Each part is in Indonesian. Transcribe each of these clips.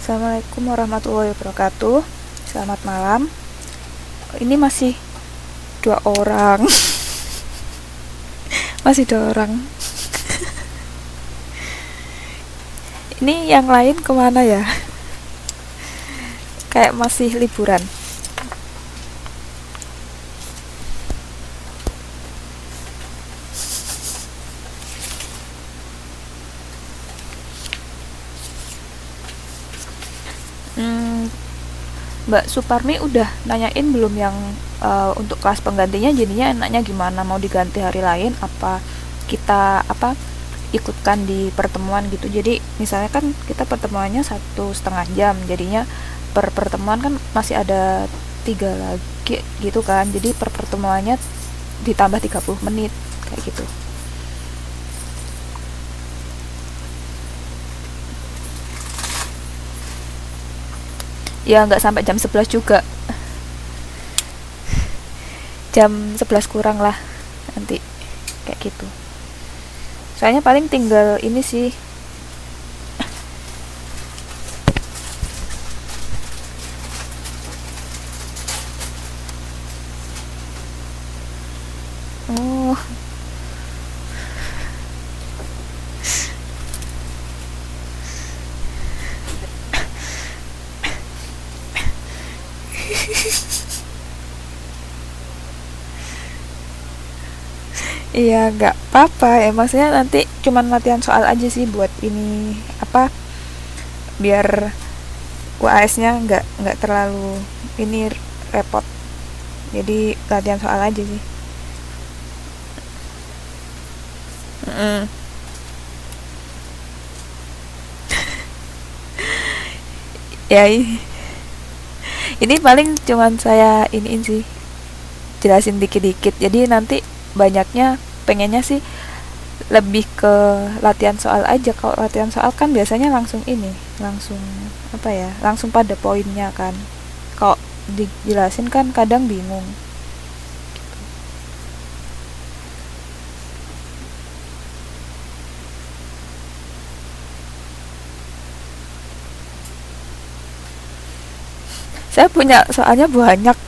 Assalamualaikum warahmatullahi wabarakatuh. Selamat malam. Ini masih dua orang. Masih dua orang. Ini yang lain kemana ya? Kayak masih liburan. Hmm, Mbak Suparmi udah nanyain belum yang untuk kelas penggantinya jadinya enaknya gimana? Mau diganti hari lain apa kita ikutkan di pertemuan gitu. Jadi misalnya kan kita pertemuannya 1,5 jam, jadinya per pertemuan kan masih ada 3 lagi gitu kan. Jadi per pertemuannya ditambah 30 menit kayak gitu. Ya nggak sampai jam 11 juga, jam 11 kurang lah nanti kayak gitu. Soalnya paling tinggal ini sih. Oh, iya nggak apa-apa ya, maksudnya nanti cuman latihan soal aja sih buat ini biar UAS-nya nggak terlalu ini repot. Jadi latihan soal aja sih. Mm-mm. Ya ini paling cuman saya iniin sih, jelasin dikit-dikit. Jadi nanti banyaknya pengennya sih lebih ke latihan soal aja. Kalau latihan soal kan biasanya langsung ini, langsung langsung pada poinnya kan. Kalau dijelasin kan kadang bingung. Saya punya soalnya banyak.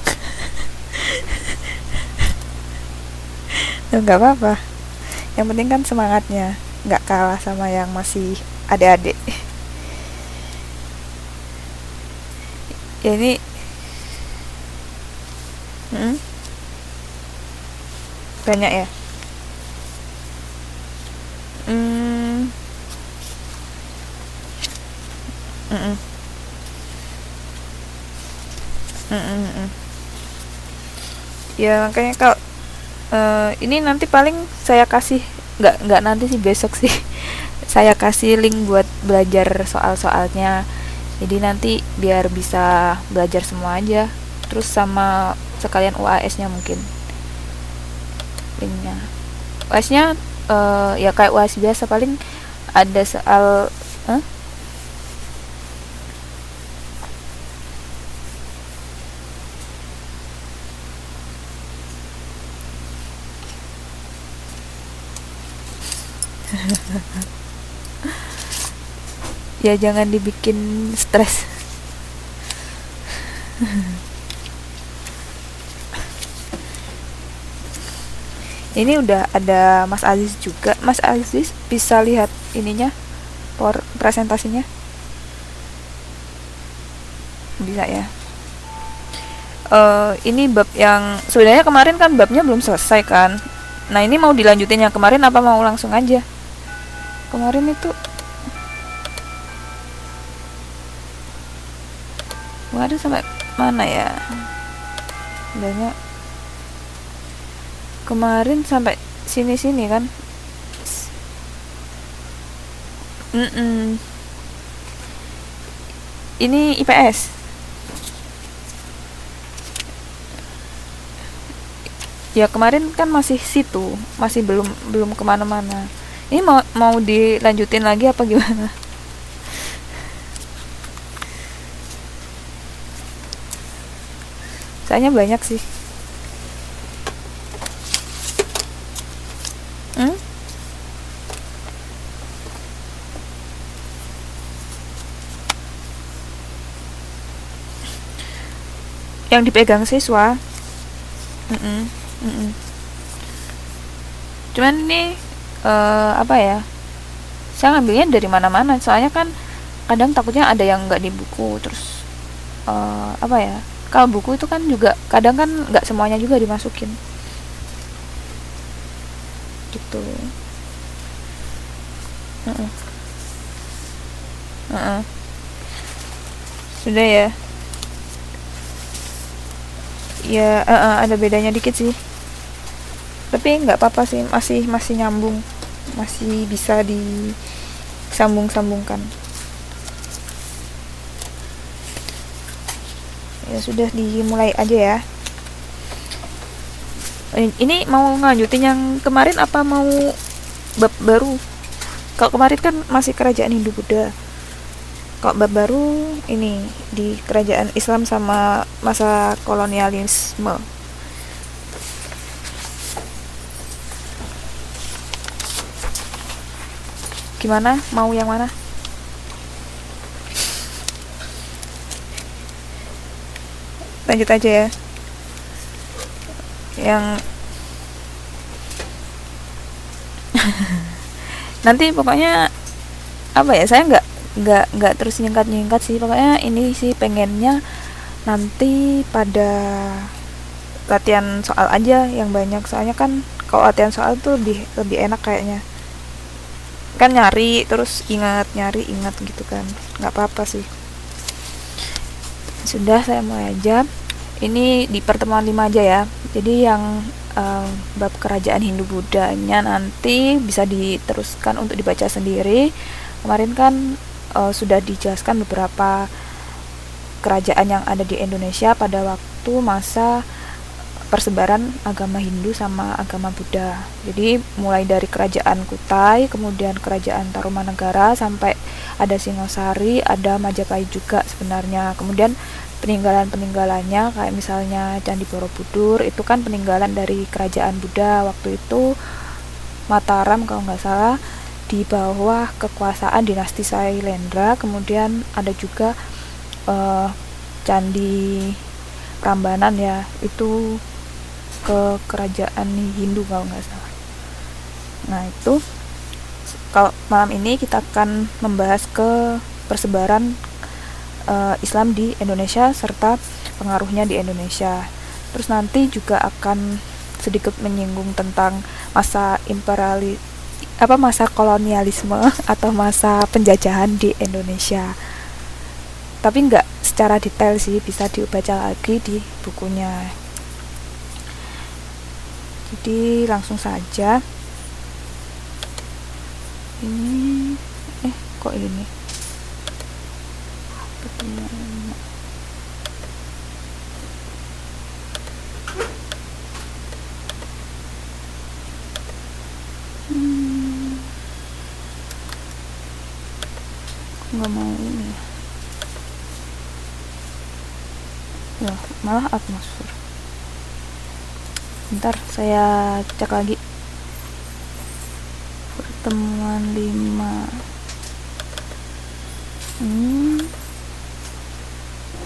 Ya nggak apa-apa, yang penting kan semangatnya nggak kalah sama yang masih adik-adik. Ya ini. Mm, banyak ya. mm, mm, mm, mm, mm, mm. Ya makanya kalau ini nanti paling saya kasih, nggak nanti sih, besok sih. Saya kasih link buat belajar soal-soalnya, jadi nanti biar bisa belajar semua aja, terus sama sekalian UAS-nya mungkin linknya. UAS-nya ya kayak UAS biasa, paling ada soal. Hah? Ya jangan dibikin stres. Ini udah ada Mas Aziz juga. Mas Aziz bisa lihat ininya, presentasinya? Bisa ya. Ini bab yang sebenarnya kemarin kan babnya belum selesai kan. Nah ini mau dilanjutin yang kemarin apa mau langsung aja? Kemarin itu kemarin sampai mana ya? Sebenarnya kemarin sampai sini-sini kan. Mm-mm. Ini IPS. Ya kemarin kan masih situ, masih belum belum kemana-mana. Ini mau mau dilanjutin lagi apa gimana? Soalnya banyak sih. Hmm? yang dipegang siswa. Mm-mm, mm-mm. Cuman ini apa ya, saya ngambilnya dari mana-mana, soalnya kan kadang takutnya ada yang nggak di buku, terus apa ya, kalau buku itu kan juga kadang kan nggak semuanya juga dimasukin gitu. Mm-mm, mm-mm. Sudah ya. Ya ada bedanya dikit sih, tapi nggak apa-apa sih, masih masih nyambung, masih bisa disambung-sambungkan. Ya sudah, dimulai aja ya. Ini mau ngelanjutin yang kemarin apa mau bab baru? Kalau kemarin kan masih kerajaan Hindu Buddha. Kalau bab baru ini di kerajaan Islam sama masa kolonialisme. Gimana? Mau yang mana? Lanjut aja ya. Yang nanti pokoknya apa ya, saya nggak terus nyingkat sih, pokoknya ini sih pengennya nanti pada latihan soal aja yang banyak, soalnya kan kalau latihan soal tuh lebih lebih enak kayaknya, kan nyari terus ingat, nyari ingat gitu kan, nggak apa-apa sih. Sudah, saya mulai aja. Ini di pertemuan 5 aja ya, jadi yang bab kerajaan Hindu Buddhanya nanti bisa diteruskan untuk dibaca sendiri. Kemarin kan sudah dijelaskan beberapa kerajaan yang ada di Indonesia pada waktu masa persebaran agama Hindu sama agama Buddha. Jadi mulai dari kerajaan Kutai, kemudian kerajaan Tarumanegara, sampai ada Singosari, ada Majapahit juga sebenarnya. Kemudian peninggalan-peninggalannya kayak misalnya Candi Borobudur, itu kan peninggalan dari kerajaan Buddha waktu itu, Mataram kalau nggak salah, di bawah kekuasaan dinasti Sailendra. Kemudian ada juga Candi Prambanan ya, itu ke kerajaan Hindu kalau nggak salah. Nah itu, kalau malam ini kita akan membahas ke persebaran Islam di Indonesia serta pengaruhnya di Indonesia. Terus nanti juga akan sedikit menyinggung tentang masa masa kolonialisme atau masa penjajahan di Indonesia. Tapi nggak secara detail sih, bisa dibaca lagi di bukunya. Jadi langsung saja. Ini kok ini pertemuan. Nggak mau ini ya, malah atmosfer. Bentar, saya cek lagi. Pertemuan 5.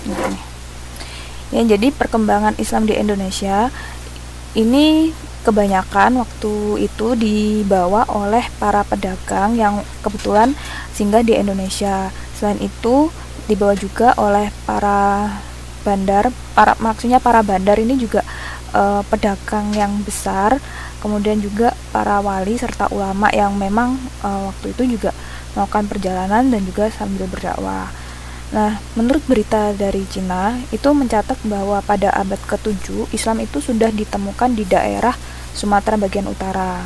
Nah, nih. Ya, jadi perkembangan Islam di Indonesia ini kebanyakan waktu itu dibawa oleh para pedagang yang kebetulan singgah di Indonesia. Selain itu dibawa juga oleh para bandar, maksudnya para bandar ini juga pedagang yang besar, kemudian juga para wali serta ulama yang memang waktu itu juga melakukan perjalanan dan juga sambil berdakwah. Nah, menurut berita dari Cina itu mencatat bahwa pada abad ke-7 Islam itu sudah ditemukan di daerah Sumatera bagian utara.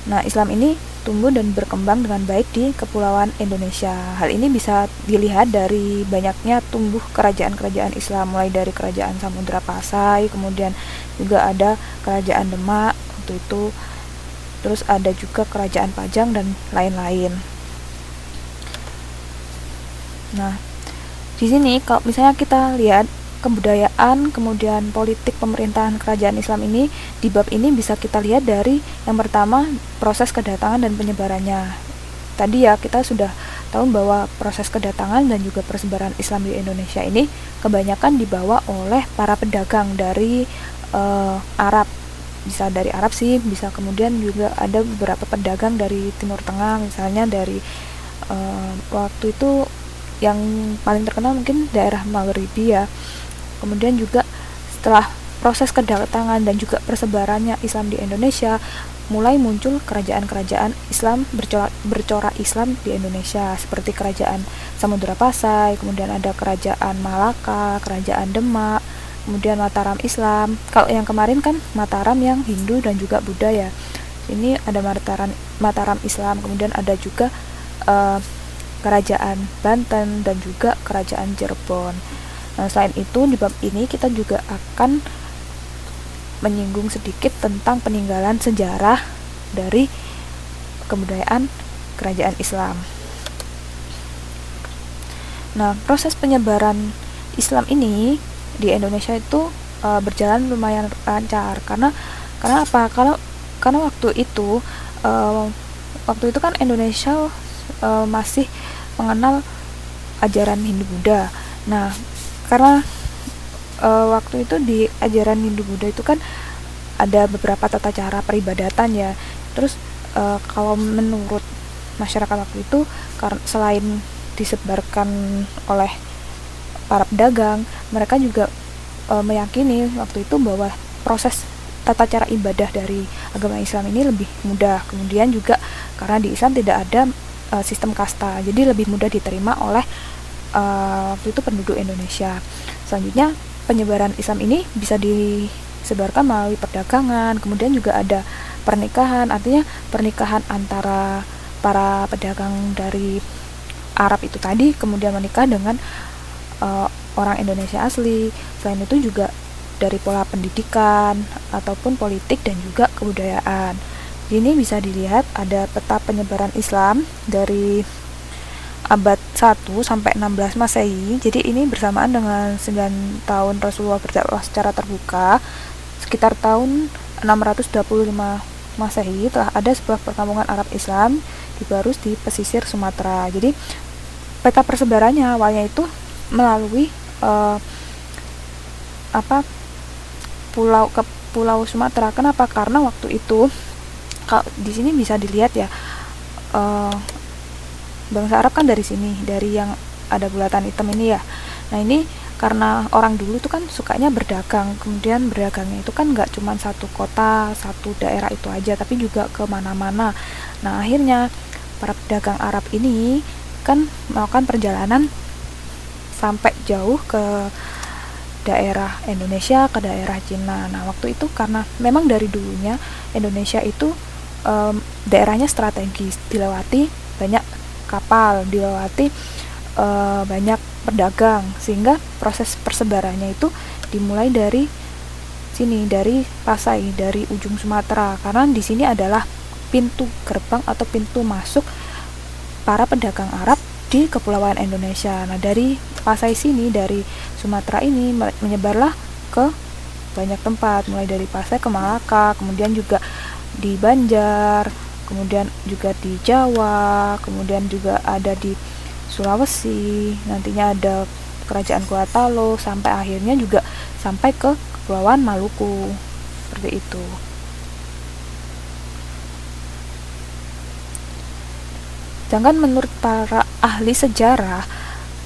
Nah, Islam ini tumbuh dan berkembang dengan baik di kepulauan Indonesia. Hal ini bisa dilihat dari banyaknya tumbuh kerajaan-kerajaan Islam, mulai dari kerajaan Samudra Pasai, kemudian juga ada kerajaan Demak waktu itu, terus ada juga kerajaan Pajang dan lain-lain. Nah, di sini kalau misalnya kita lihat kebudayaan, kemudian politik pemerintahan kerajaan Islam ini, di bab ini bisa kita lihat dari yang pertama, proses kedatangan dan penyebarannya. Tadi ya kita sudah tahu bahwa proses kedatangan dan juga persebaran Islam di Indonesia ini kebanyakan dibawa oleh para pedagang dari Arab. Bisa dari Arab sih, bisa kemudian juga ada beberapa pedagang dari Timur Tengah, misalnya dari waktu itu yang paling terkenal mungkin daerah Maghribi ya. Kemudian juga setelah proses kedatangan dan juga persebarannya Islam di Indonesia, mulai muncul kerajaan-kerajaan Islam bercorak Islam di Indonesia, seperti kerajaan Samudra Pasai, kemudian ada kerajaan Malaka, kerajaan Demak, kemudian Mataram Islam. Kalau yang kemarin kan Mataram yang Hindu dan juga Buddha ya. Ini ada Mataram Islam, kemudian ada juga kerajaan Banten dan juga kerajaan Cirebon. Nah, selain itu di bab ini kita juga akan menyinggung sedikit tentang peninggalan sejarah dari kebudayaan kerajaan Islam. Nah, proses penyebaran Islam ini di Indonesia itu berjalan lumayan lancar karena apa? Karena waktu itu kan Indonesia masih mengenal ajaran Hindu Buddha. Nah, karena waktu itu di ajaran Hindu Buddha itu kan ada beberapa tata cara peribadatan ya. Terus kalau menurut masyarakat waktu itu, selain disebarkan oleh para pedagang, mereka juga meyakini waktu itu bahwa proses tata cara ibadah dari agama Islam ini lebih mudah. Kemudian juga karena di Islam tidak ada sistem kasta, jadi lebih mudah diterima oleh waktu itu penduduk Indonesia. Selanjutnya penyebaran Islam ini bisa disebarkan melalui perdagangan, kemudian juga ada pernikahan, artinya pernikahan antara para pedagang dari Arab itu tadi kemudian menikah dengan orang Indonesia asli. Selain itu juga dari pola pendidikan ataupun politik dan juga kebudayaan. Ini bisa dilihat ada peta penyebaran Islam dari abad 1 sampai 16 Masehi. Jadi ini bersamaan dengan 9 tahun Rasulullah berdakwah secara terbuka. Sekitar tahun 625 Masehi telah ada sebuah perkampungan Arab Islam di Barus di pesisir Sumatera. Jadi peta persebarannya awalnya itu melalui pulau Sumatera. Kenapa? Karena waktu itu kalau di sini bisa dilihat ya, bangsa Arab kan dari sini, dari yang ada bulatan hitam ini ya. Nah ini karena orang dulu tuh kan sukanya berdagang, kemudian berdagangnya itu kan nggak cuma satu kota, satu daerah itu aja, tapi juga kemana-mana. Nah akhirnya para pedagang Arab ini kan melakukan perjalanan sampai jauh ke daerah Indonesia, ke daerah Cina. Nah waktu itu karena memang dari dulunya Indonesia itu daerahnya strategis, dilewati banyak kapal, dilewati banyak pedagang, sehingga proses persebarannya itu dimulai dari sini, dari Pasai, dari ujung Sumatera, karena di sini adalah pintu gerbang atau pintu masuk para pedagang Arab di Kepulauan Indonesia. Nah dari Pasai sini, dari Sumatera ini menyebarlah ke banyak tempat, mulai dari Pasai ke Malaka, kemudian juga di Banjar, kemudian juga di Jawa, kemudian juga ada di Sulawesi, nantinya ada kerajaan Kuatalo, sampai akhirnya juga sampai ke Kepulauan Maluku, seperti itu. Sedangkan menurut para ahli sejarah,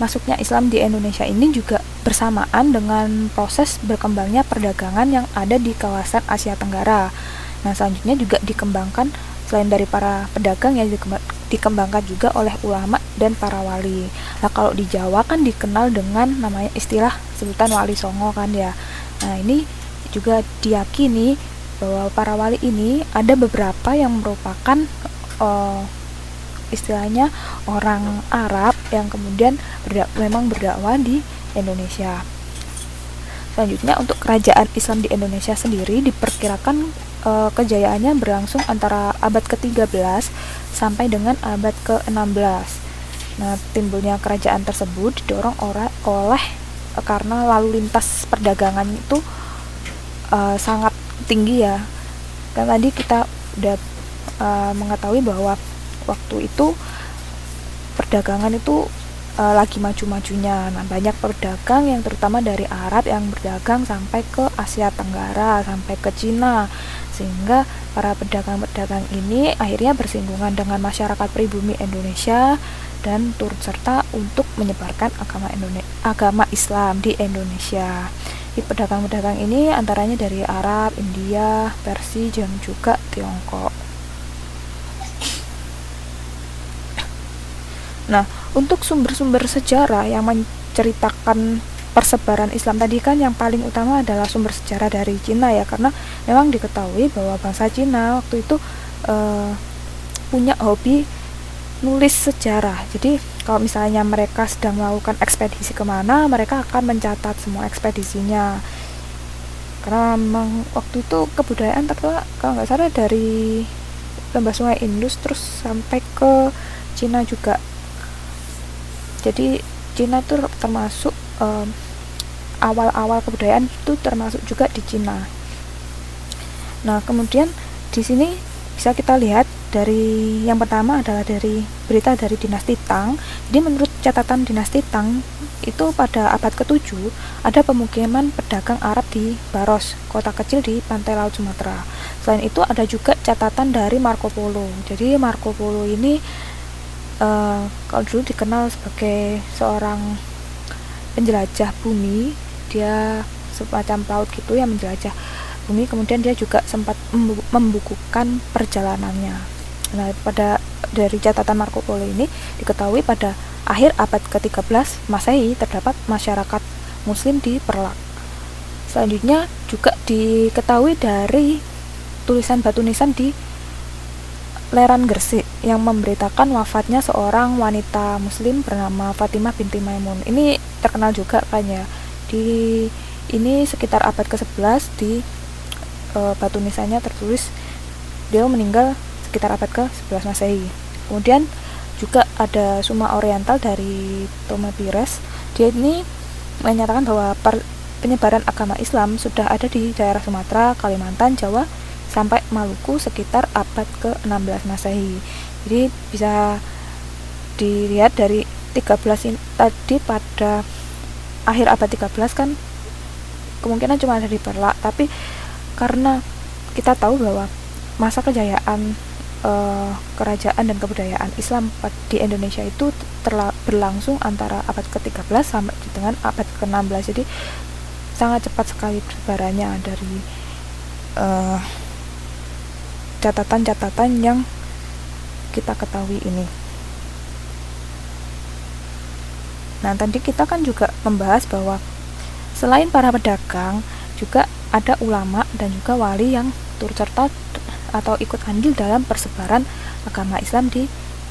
masuknya Islam di Indonesia ini juga bersamaan dengan proses berkembangnya perdagangan yang ada di kawasan Asia Tenggara. Nah, selanjutnya juga dikembangkan selain dari para pedagang yang dikembangkan juga oleh ulama dan para wali. Nah, kalau di Jawa kan dikenal dengan namanya istilah sebutan Wali Songo kan ya. Nah, ini juga diyakini bahwa para wali ini ada beberapa yang merupakan istilahnya orang Arab yang kemudian memang berdakwah di Indonesia. Selanjutnya untuk kerajaan Islam di Indonesia sendiri diperkirakan kejayaannya berlangsung antara abad ke-13 sampai dengan abad ke-16. Nah, timbulnya kerajaan tersebut didorong oleh karena lalu lintas perdagangan itu sangat tinggi ya. Kan tadi kita udah mengetahui bahwa waktu itu perdagangan itu lagi maju-majunya. Nah, banyak pedagang yang terutama dari Arab yang berdagang sampai ke Asia Tenggara, sampai ke Cina, sehingga para pedagang-pedagang ini akhirnya bersinggungan dengan masyarakat pribumi Indonesia dan turut serta untuk menyebarkan agama Islam di Indonesia. Di pedagang-pedagang ini antaranya dari Arab, India, Persia, dan juga Tiongkok. Nah, untuk sumber-sumber sejarah yang menceritakan persebaran Islam tadi kan yang paling utama adalah sumber sejarah dari Cina ya, karena memang diketahui bahwa bangsa Cina waktu itu punya hobi nulis sejarah. Jadi kalau misalnya mereka sedang melakukan ekspedisi kemana, mereka akan mencatat semua ekspedisinya. Karena memang waktu itu kebudayaan tertua kalau nggak salah dari lembah sungai Indus terus sampai ke Cina juga. Jadi Cina itu termasuk awal-awal kebudayaan itu termasuk juga di Cina. Nah, kemudian di sini bisa kita lihat dari yang pertama adalah dari berita dari dinasti Tang. Jadi menurut catatan dinasti Tang itu pada abad ke-7 ada pemukiman pedagang Arab di Baros, kota kecil di pantai laut Sumatera. Selain itu ada juga catatan dari Marco Polo. Jadi Marco Polo ini kalau dulu dikenal sebagai seorang penjelajah bumi, dia semacam pelaut gitu yang menjelajah bumi, kemudian dia juga sempat membukukan perjalanannya. Nah, dari catatan Marco Polo ini diketahui pada akhir abad ke-13 Masehi terdapat masyarakat muslim di Perlak. Selanjutnya juga diketahui dari tulisan batu nisan di Leran Gresik yang memberitakan wafatnya seorang wanita muslim bernama Fatimah binti Maimun. Ini terkenal juga kan ya. Ini sekitar abad ke-11 di batu nisannya tertulis dia meninggal sekitar abad ke-11 Masehi. Kemudian juga ada Suma Oriental dari Tome Pires. Dia ini menyatakan bahwa penyebaran agama Islam sudah ada di daerah Sumatera, Kalimantan, Jawa, sampai Maluku sekitar abad ke-16 Masehi. Jadi bisa dilihat dari 13 ini tadi pada akhir abad 13 kan kemungkinan cuma ada di Perlak, tapi karena kita tahu bahwa masa kejayaan kerajaan dan kebudayaan Islam di Indonesia itu berlangsung antara abad ke-13 sampai dengan abad ke-16. Jadi sangat cepat sekali persebarannya dari catatan-catatan yang kita ketahui ini. Nah, tadi kita kan juga membahas bahwa selain para pedagang juga ada ulama dan juga wali yang turut serta atau ikut andil dalam persebaran agama Islam di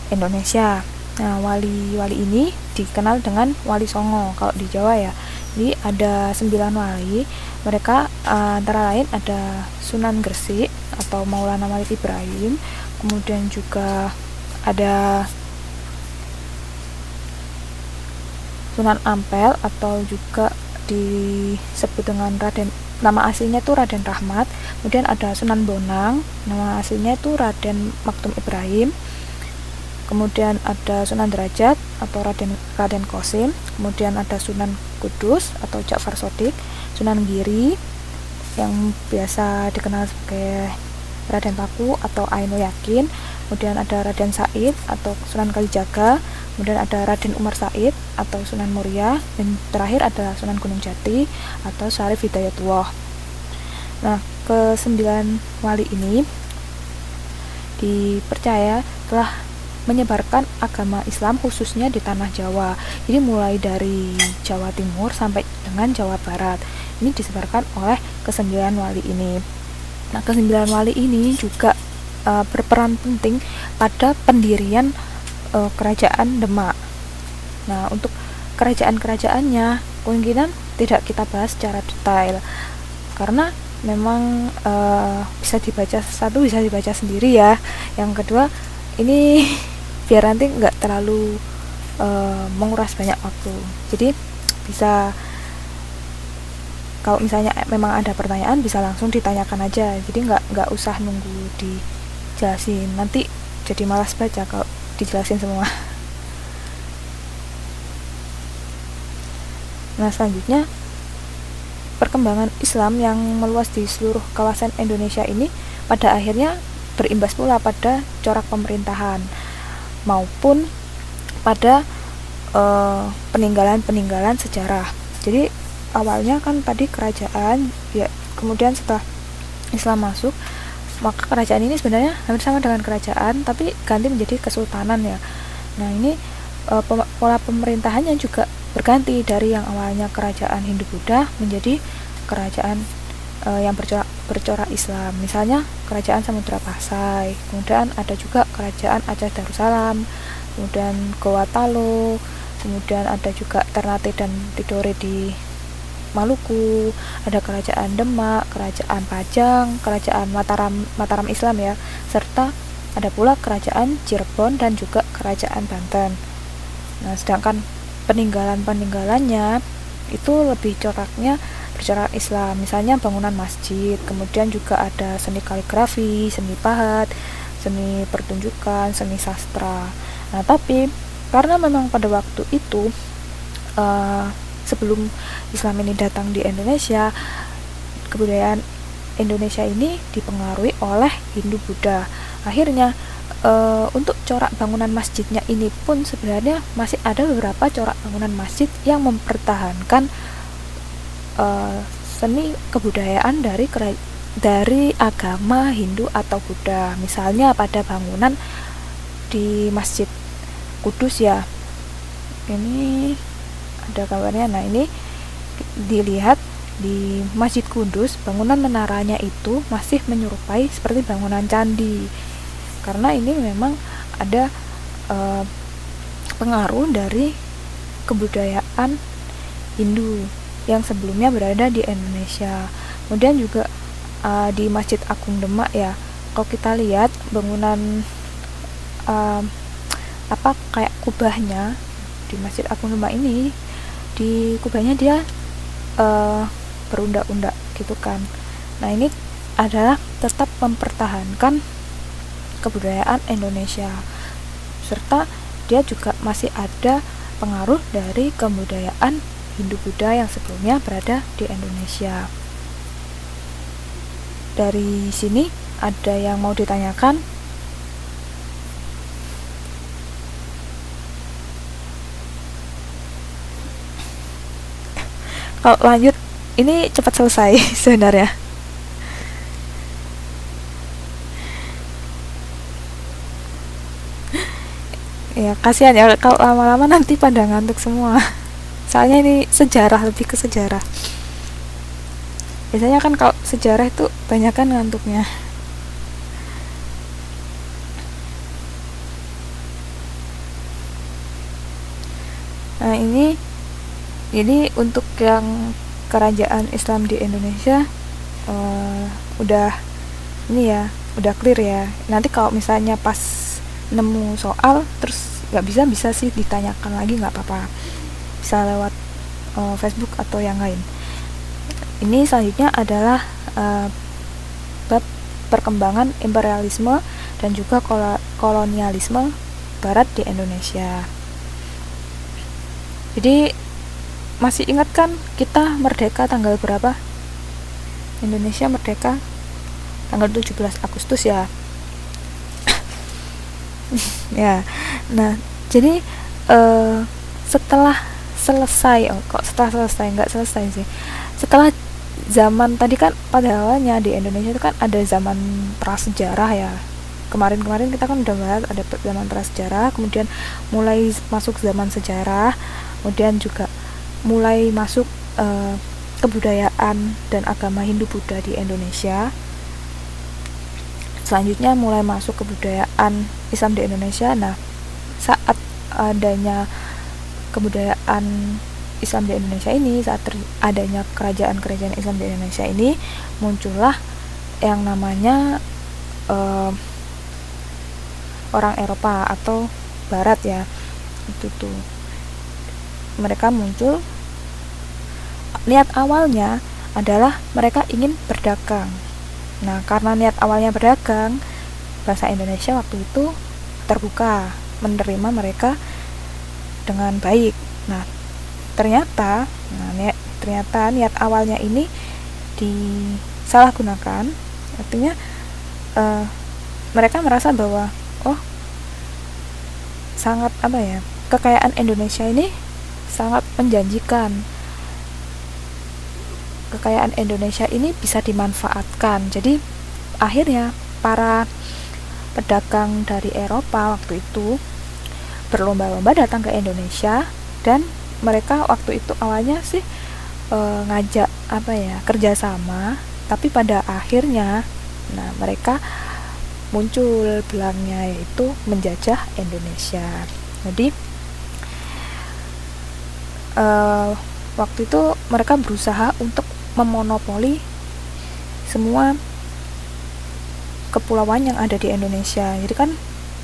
Indonesia. Nah, wali-wali ini dikenal dengan Wali Songo kalau di Jawa ya. Jadi ada 9 wali. Mereka antara lain ada Sunan Gresik atau Maulana Malik Ibrahim, kemudian juga ada Sunan Ampel atau juga disebut dengan nama aslinya itu Raden Rahmat. Kemudian ada Sunan Bonang, nama aslinya itu Raden Maktum Ibrahim. Kemudian ada Sunan Derajat atau Raden Qasim. Kemudian ada Sunan Kudus atau Ja'far Shodiq, Sunan Giri yang biasa dikenal sebagai Raden Paku atau Ainul Yakin. Kemudian ada Raden Said atau Sunan Kalijaga. Kemudian ada Raden Umar Said atau Sunan Muria, dan terakhir ada Sunan Gunung Jati atau Syarif Hidayatullah. Nah, ke-9 wali ini dipercaya telah menyebarkan agama Islam khususnya di tanah Jawa. Jadi mulai dari Jawa Timur sampai dengan Jawa Barat. Ini disebarkan oleh ke-9 wali ini. Nah, ke-9 wali ini juga berperan penting pada pendirian kerajaan Demak. Nah, untuk kerajaan-kerajaannya kemungkinan tidak kita bahas secara detail karena memang bisa dibaca sendiri ya. Yang kedua ini biar nanti nggak terlalu menguras banyak waktu. Jadi bisa kalau misalnya memang ada pertanyaan bisa langsung ditanyakan aja. Jadi nggak usah nunggu dijelasin. Nanti jadi malas baca kalau dijelasin semua. Nah, selanjutnya perkembangan Islam yang meluas di seluruh kawasan Indonesia ini pada akhirnya berimbas pula pada corak pemerintahan maupun pada peninggalan-peninggalan sejarah. Jadi awalnya kan tadi kerajaan, ya kemudian setelah Islam masuk, maka kerajaan ini sebenarnya hampir sama dengan kerajaan tapi ganti menjadi kesultanan ya. Nah, ini pola pemerintahannya juga berganti dari yang awalnya kerajaan Hindu-Buddha menjadi kerajaan yang bercorak Islam. Misalnya kerajaan Samudra Pasai, kemudian ada juga kerajaan Aceh Darussalam, kemudian Goa Talo, kemudian ada juga Ternate dan Tidore di Maluku, ada kerajaan Demak, kerajaan Pajang, kerajaan Mataram Islam ya, serta ada pula kerajaan Cirebon dan juga kerajaan Banten. Nah, sedangkan peninggalannya itu lebih coraknya bercorak Islam, misalnya bangunan masjid, kemudian juga ada seni kaligrafi, seni pahat, seni pertunjukan, seni sastra. Nah, tapi karena memang pada waktu itu sebelum Islam ini datang di Indonesia, kebudayaan Indonesia ini dipengaruhi oleh Hindu-Buddha. Akhirnya untuk corak bangunan masjidnya ini pun sebenarnya masih ada beberapa corak bangunan masjid yang mempertahankan seni kebudayaan dari agama Hindu atau Buddha. Misalnya pada bangunan di Masjid Kudus ya, ini ada kabarnya. Nah, ini dilihat di Masjid Kudus, bangunan menaranya itu masih menyerupai seperti bangunan candi, karena ini memang ada pengaruh dari kebudayaan Hindu yang sebelumnya berada di Indonesia. Kemudian juga di Masjid Agung Demak ya, kalau kita lihat bangunan kayak kubahnya di Masjid Agung Demak ini, di kubahnya dia berundak-undak gitu kan. Nah, ini adalah tetap mempertahankan kebudayaan Indonesia, serta dia juga masih ada pengaruh dari kebudayaan Hindu-Buddha yang sebelumnya berada di Indonesia. Dari sini ada yang mau ditanyakan? Kalau lanjut, ini cepat selesai sebenarnya. Ya, kasihan ya kalau lama-lama nanti pada ngantuk semua. Soalnya ini sejarah, lebih ke sejarah. Biasanya kan kalau sejarah itu banyak kan ngantuknya. Nah, ini untuk yang kerajaan Islam di Indonesia udah ini ya, udah clear ya. Nanti kalau misalnya pas nemu soal terus bisa sih ditanyakan lagi, nggak apa-apa, bisa lewat Facebook atau yang lain. Ini selanjutnya adalah bab perkembangan imperialisme dan juga kolonialisme Barat di Indonesia. Jadi masih ingat kan kita merdeka tanggal berapa? Indonesia merdeka tanggal 17 Agustus ya. Ya. Nah, jadi setelah selesai nggak selesai sih, setelah zaman tadi kan pada awalnya di Indonesia itu kan ada zaman prasejarah ya. Kemarin kita kan udah bahas ada zaman prasejarah, kemudian mulai masuk zaman sejarah, kemudian juga mulai masuk kebudayaan dan agama Hindu-Buddha di Indonesia. Selanjutnya mulai masuk kebudayaan Islam di Indonesia. Nah, saat adanya kebudayaan Islam di Indonesia ini, saat adanya kerajaan-kerajaan Islam di Indonesia ini, muncullah yang namanya orang Eropa atau Barat ya. Itu tuh mereka muncul, niat awalnya adalah mereka ingin berdagang. Nah, karena niat awalnya berdagang, bangsa Indonesia waktu itu terbuka menerima mereka dengan baik. Nah, ternyata ternyata niat awalnya ini disalahgunakan. Artinya mereka merasa bahwa sangat kekayaan Indonesia ini sangat menjanjikan, kekayaan Indonesia ini bisa dimanfaatkan. Jadi akhirnya para pedagang dari Eropa waktu itu berlomba-lomba datang ke Indonesia, dan mereka waktu itu awalnya sih ngajak kerjasama, tapi pada akhirnya mereka muncul belangnya, yaitu menjajah Indonesia. Jadi waktu itu mereka berusaha untuk memonopoli semua kepulauan yang ada di Indonesia. Jadi kan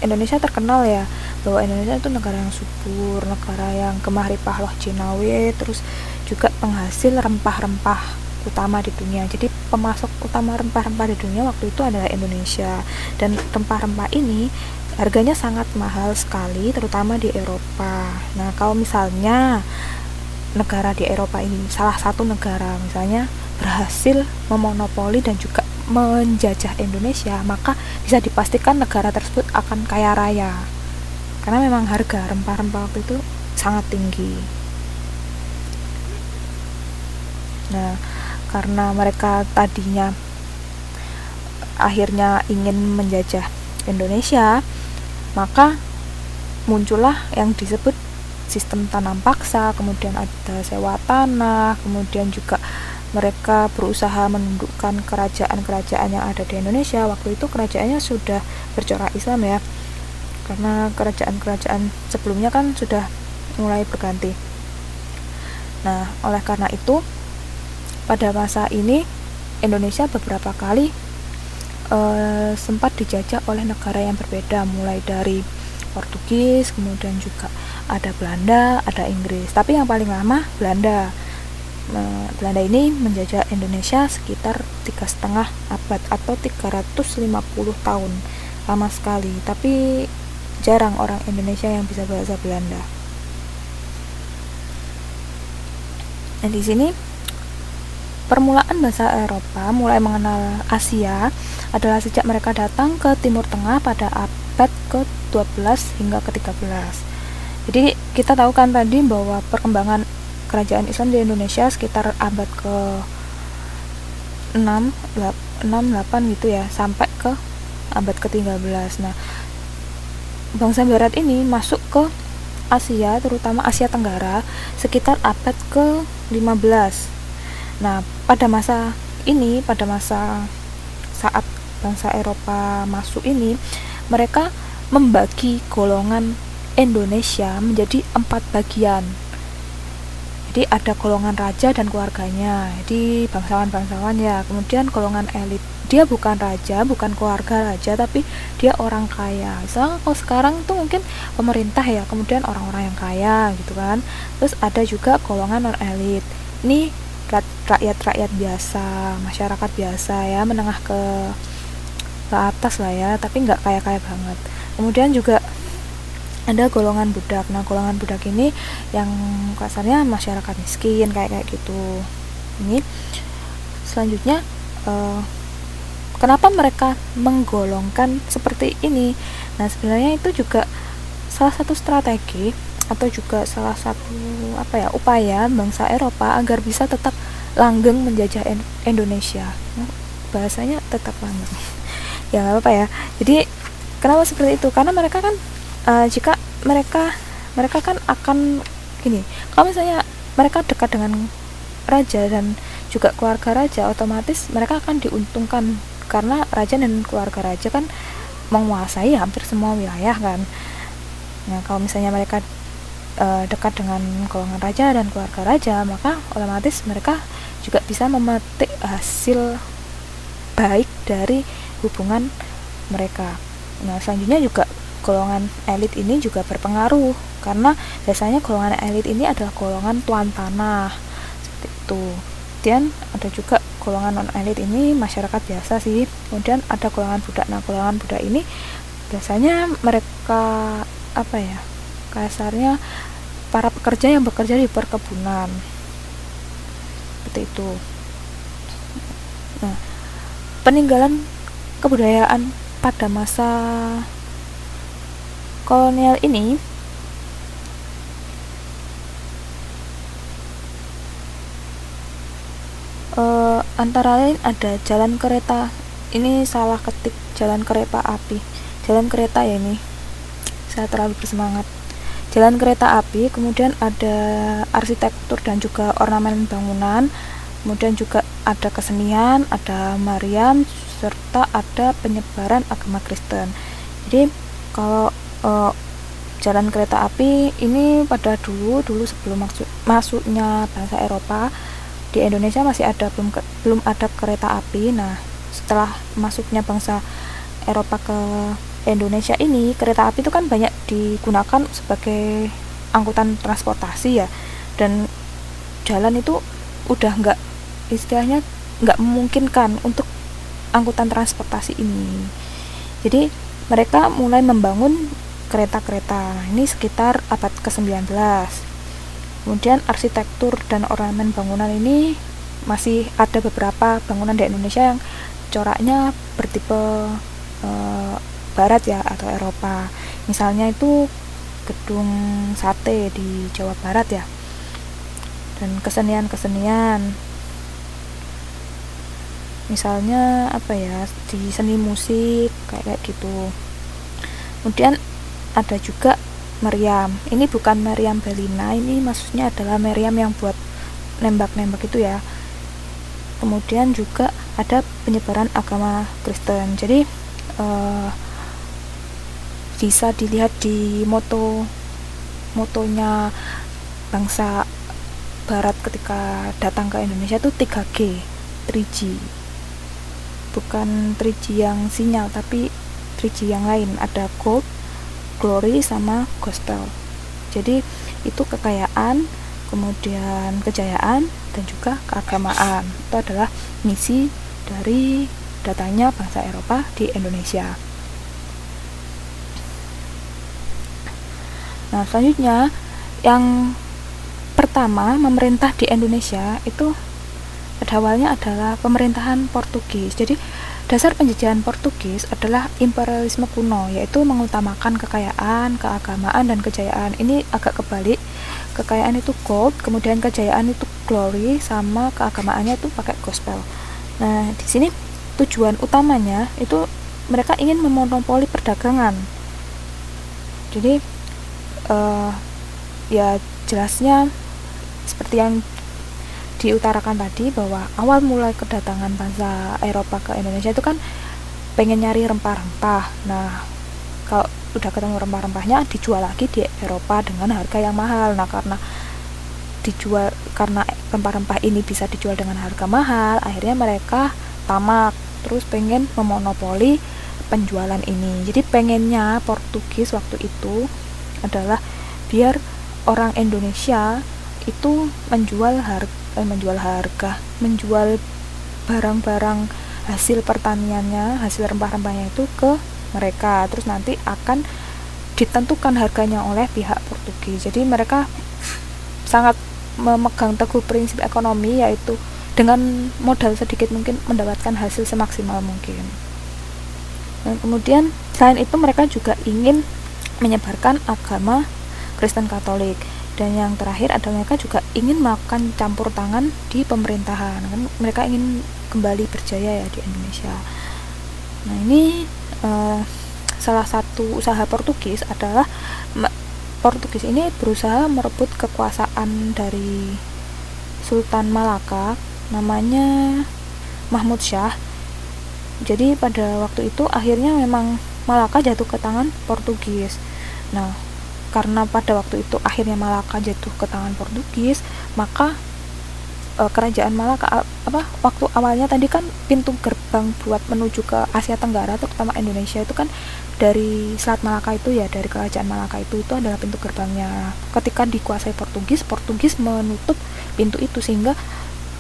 Indonesia terkenal ya bahwa Indonesia itu negara yang subur, negara yang gemah ripah loh Cinawe, terus juga penghasil rempah-rempah utama di dunia. Jadi pemasok utama rempah-rempah di dunia waktu itu adalah Indonesia, dan rempah-rempah ini harganya sangat mahal sekali, terutama di Eropa. Nah, kalau misalnya negara di Eropa ini, salah satu negara misalnya berhasil memonopoli dan juga menjajah Indonesia, maka bisa dipastikan negara tersebut akan kaya raya, karena memang harga rempah-rempah waktu itu sangat tinggi. Nah, karena mereka tadinya akhirnya ingin menjajah Indonesia, maka muncullah yang disebut sistem tanam paksa, kemudian ada sewa tanah, kemudian juga mereka berusaha menundukkan kerajaan-kerajaan yang ada di Indonesia. Waktu itu kerajaannya sudah bercorak Islam ya, karena kerajaan-kerajaan sebelumnya kan sudah mulai berganti. Nah, oleh karena itu pada masa ini Indonesia beberapa kali sempat dijajah oleh negara yang berbeda, mulai dari Portugis, kemudian juga ada Belanda, ada Inggris. Tapi yang paling lama Belanda. Belanda ini menjajah Indonesia sekitar 3,5 abad atau 350 tahun. Lama sekali, tapi jarang orang Indonesia yang bisa bahasa Belanda. Nah, di sini permulaan bahasa Eropa mulai mengenal Asia adalah sejak mereka datang ke Timur Tengah pada abad ke-12 hingga ke-13. Jadi kita tahu kan tadi bahwa perkembangan kerajaan Islam di Indonesia sekitar abad ke-6, 8 gitu ya, sampai ke abad ke-13. Nah, bangsa barat ini masuk ke Asia, terutama Asia Tenggara, sekitar abad ke-15. Nah, pada masa ini, pada masa saat bangsa Eropa masuk ini, mereka membagi golongan Indonesia menjadi 4 bagian. Jadi ada golongan raja dan keluarganya, jadi bangsawan-bangsawan ya. Kemudian golongan elit, dia bukan raja, bukan keluarga raja, tapi dia orang kaya. Misalnya kalau sekarang tuh mungkin pemerintah ya, kemudian orang-orang yang kaya gitu kan. Terus ada juga golongan non elit, ini rakyat-rakyat biasa, masyarakat biasa ya, menengah ke atas lah ya, tapi nggak kaya-kaya banget. Kemudian juga ada golongan budak. Nah, golongan budak ini yang kasarnya masyarakat miskin kayak gitu. Ini selanjutnya kenapa mereka menggolongkan seperti ini? Nah, sebenarnya itu juga salah satu strategi atau juga salah satu upaya bangsa Eropa agar bisa tetap langgeng menjajah Indonesia. Bahasanya tetap langgeng. Ya nggak apa-apa ya. Jadi kenapa seperti itu? Karena mereka kan jika mereka kan akan gini, kalau misalnya mereka dekat dengan raja dan juga keluarga raja, otomatis mereka akan diuntungkan karena raja dan keluarga raja kan menguasai hampir semua wilayah kan. Nah, kalau misalnya mereka dekat dengan golongan raja dan keluarga raja, maka otomatis mereka juga bisa memetik hasil baik dari hubungan mereka. Nah, selanjutnya juga golongan elit ini juga berpengaruh, karena biasanya golongan elit ini adalah golongan tuan tanah seperti itu. Kemudian ada juga golongan non elit ini masyarakat biasa sih. Kemudian ada golongan budak. Nah, golongan budak ini biasanya mereka kasarnya para pekerja yang bekerja di perkebunan, seperti itu. Nah, peninggalan kebudayaan pada masa kolonial ini antara lain ada jalan kereta. Ini salah ketik, jalan kereta api, jalan kereta ya, ini saya terlalu bersemangat. Jalan kereta api, kemudian ada arsitektur dan juga ornamen bangunan, kemudian juga ada kesenian, ada Mariam, serta ada penyebaran agama Kristen. Jadi kalau jalan kereta api ini pada dulu sebelum masuknya bangsa Eropa di Indonesia masih ada belum ada kereta api. Nah, setelah masuknya bangsa Eropa ke Indonesia ini, kereta api itu kan banyak digunakan sebagai angkutan transportasi ya, dan jalan itu udah istilahnya nggak memungkinkan untuk angkutan transportasi ini. Jadi mereka mulai membangun kereta-kereta ini sekitar abad ke-19. Kemudian arsitektur dan ornamen bangunan ini masih ada beberapa bangunan di Indonesia yang coraknya bertipe barat ya, atau Eropa. Misalnya itu gedung sate di Jawa Barat ya. Dan kesenian-kesenian, misalnya apa ya, di seni musik kayak gitu. Kemudian ada juga meriam. Ini bukan meriam Bellina, ini maksudnya adalah meriam yang buat nembak-nembak itu ya. Kemudian juga ada penyebaran agama Kristen. Jadi bisa dilihat di motonya bangsa Barat ketika datang ke Indonesia itu 3G, 3G. Bukan 3G yang sinyal, tapi 3G yang lain. Ada gold, glory, sama gospel. Jadi itu kekayaan, kemudian kejayaan, dan juga keagamaan. Itu adalah misi dari datangnya bangsa Eropa di Indonesia. Nah, selanjutnya yang pertama memerintah di Indonesia itu pada awalnya adalah pemerintahan Portugis. Jadi dasar penjajahan Portugis adalah imperialisme kuno, yaitu mengutamakan kekayaan, keagamaan, dan kejayaan. Ini agak kebalik. Kekayaan itu gold, kemudian kejayaan itu glory, sama keagamaannya itu pakai gospel. Nah, di sini tujuan utamanya itu mereka ingin memonopoli perdagangan. Jadi ya jelasnya seperti yang diutarakan tadi, bahwa awal mulai kedatangan bangsa Eropa ke Indonesia itu kan pengen nyari rempah-rempah. Nah, kalau udah ketemu rempah-rempahnya dijual lagi di Eropa dengan harga yang mahal. Nah, karena rempah-rempah ini bisa dijual dengan harga mahal, akhirnya mereka tamak, terus pengen memonopoli penjualan ini. Jadi pengennya Portugis waktu itu adalah biar orang Indonesia itu menjual barang-barang hasil pertaniannya, hasil rempah-rempahnya itu ke mereka, terus nanti akan ditentukan harganya oleh pihak Portugis. Jadi mereka sangat memegang teguh prinsip ekonomi, yaitu dengan modal sedikit mungkin mendapatkan hasil semaksimal mungkin. Dan kemudian selain itu mereka juga ingin menyebarkan agama Kristen Katolik. Dan yang terakhir adalah mereka juga ingin melakukan campur tangan di pemerintahan. Kan mereka ingin kembali berjaya ya di Indonesia. Nah, ini salah satu usaha Portugis adalah Portugis ini berusaha merebut kekuasaan dari Sultan Malaka, namanya Mahmud Syah. Jadi pada waktu itu akhirnya memang Malaka jatuh ke tangan Portugis. Nah, karena pada waktu itu akhirnya Malaka jatuh ke tangan Portugis, maka kerajaan Malaka waktu awalnya tadi kan pintu gerbang buat menuju ke Asia Tenggara, terutama Indonesia, itu kan dari Selat Malaka itu ya, dari kerajaan Malaka itu adalah pintu gerbangnya. Ketika dikuasai Portugis menutup pintu itu, sehingga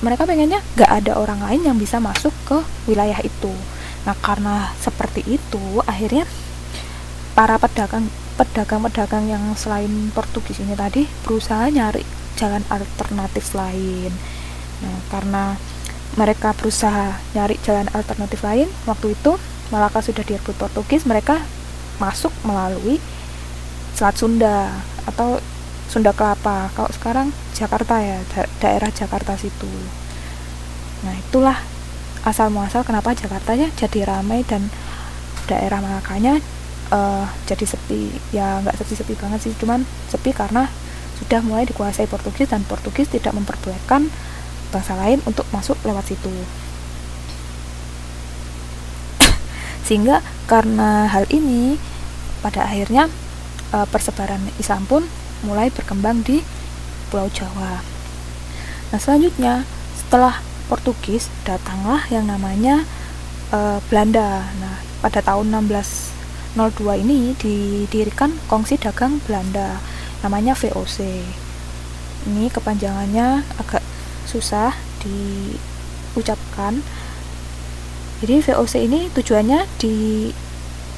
mereka pengennya gak ada orang lain yang bisa masuk ke wilayah itu. Nah, karena seperti itu akhirnya para pedagang-pedagang yang selain Portugis ini tadi berusaha nyari jalan alternatif lain. Nah, karena mereka berusaha nyari jalan alternatif lain, waktu itu Malaka sudah direbut Portugis, mereka masuk melalui Selat Sunda atau Sunda Kelapa. Kalau sekarang Jakarta ya, daerah Jakarta situ. Nah, itulah asal muasal kenapa Jakartanya jadi ramai dan daerah Malakanya jadi sepi. Ya nggak sepi-sepi banget sih, cuman sepi karena sudah mulai dikuasai Portugis dan Portugis tidak memperbolehkan bangsa lain untuk masuk lewat situ. Sehingga karena hal ini pada akhirnya persebaran Islam pun mulai berkembang di Pulau Jawa. Nah, selanjutnya setelah Portugis datanglah yang namanya Belanda. Nah, pada tahun 1602 ini didirikan Kongsi Dagang Belanda, namanya VOC. Ini kepanjangannya agak susah diucapkan. Jadi VOC ini tujuannya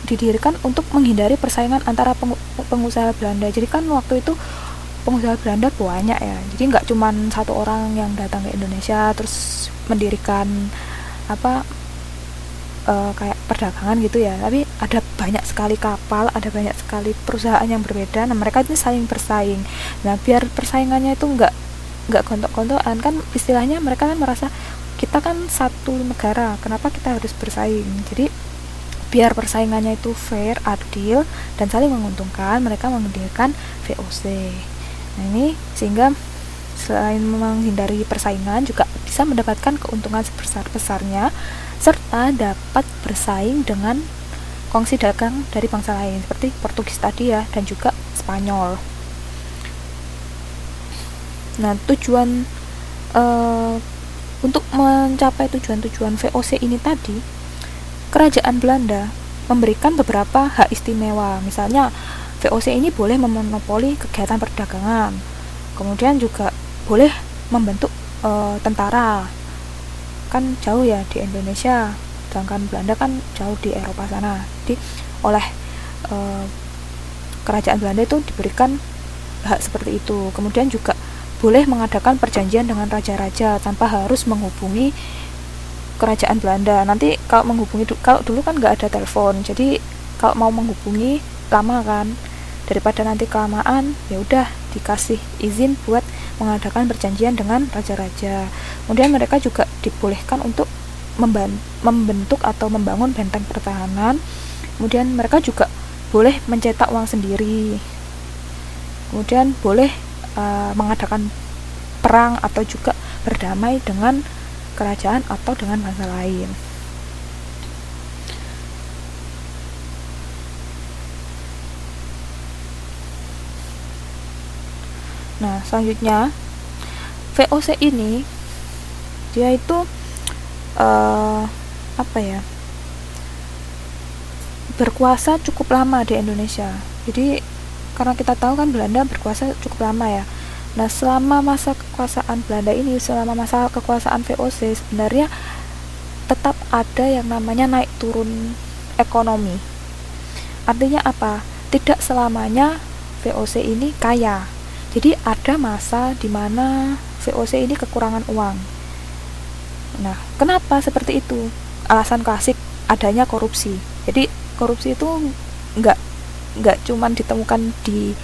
didirikan untuk menghindari persaingan antara pengusaha Belanda. Jadi kan waktu itu pengusaha Belanda banyak ya, jadi nggak cuma satu orang yang datang ke Indonesia terus mendirikan kayak perdagangan gitu ya, tapi ada banyak sekali kapal, ada banyak sekali perusahaan yang berbeda. Nah, mereka itu saling bersaing. Nah, biar persaingannya itu nggak gontok-gontokan, kan istilahnya mereka kan merasa kita kan satu negara, kenapa kita harus bersaing. Jadi biar persaingannya itu fair, adil, dan saling menguntungkan, mereka mendirikan VOC. Nah, ini sehingga selain menghindari persaingan juga bisa mendapatkan keuntungan sebesar-besarnya serta dapat bersaing dengan kongsi dagang dari bangsa lain seperti Portugis tadi ya, dan juga Spanyol. Nah, tujuan untuk mencapai tujuan-tujuan VOC ini tadi, kerajaan Belanda memberikan beberapa hak istimewa. Misalnya VOC ini boleh memonopoli kegiatan perdagangan, kemudian juga boleh membentuk tentara. Kan jauh ya di Indonesia, sedangkan Belanda kan jauh di Eropa sana. Jadi oleh kerajaan Belanda itu diberikan hak seperti itu. Kemudian juga boleh mengadakan perjanjian dengan raja-raja tanpa harus menghubungi kerajaan Belanda. Nanti kalau kalau dulu kan nggak ada telepon, jadi kalau mau menghubungi lama kan, daripada nanti kelamaan, ya udah dikasih izin buat mengadakan perjanjian dengan raja-raja. Kemudian mereka juga dibolehkan untuk membentuk atau membangun benteng pertahanan. Kemudian mereka juga boleh mencetak uang sendiri. Kemudian boleh mengadakan perang atau juga berdamai dengan kerajaan atau dengan bangsa lain. Nah, selanjutnya VOC ini dia itu berkuasa cukup lama di Indonesia. Jadi karena kita tahu kan Belanda berkuasa cukup lama ya. Nah, selama masa kekuasaan Belanda ini, selama masa kekuasaan VOC, sebenarnya tetap ada yang namanya naik turun ekonomi. Artinya apa? Tidak selamanya VOC ini kaya. Jadi ada masa di mana VOC ini kekurangan uang. Nah, kenapa seperti itu? Alasan klasik, adanya korupsi. Jadi korupsi itu nggak cuman ditemukan di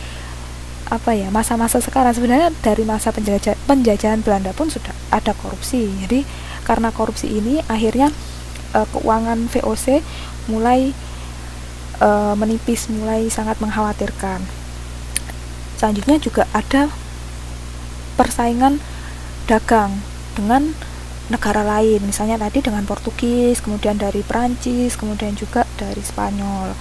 masa-masa sekarang. Sebenarnya dari masa penjajahan Belanda pun sudah ada korupsi. Jadi karena korupsi ini akhirnya keuangan VOC mulai menipis, mulai sangat mengkhawatirkan. Selanjutnya juga ada persaingan dagang dengan negara lain, misalnya tadi dengan Portugis, kemudian dari Perancis, kemudian juga dari Spanyol,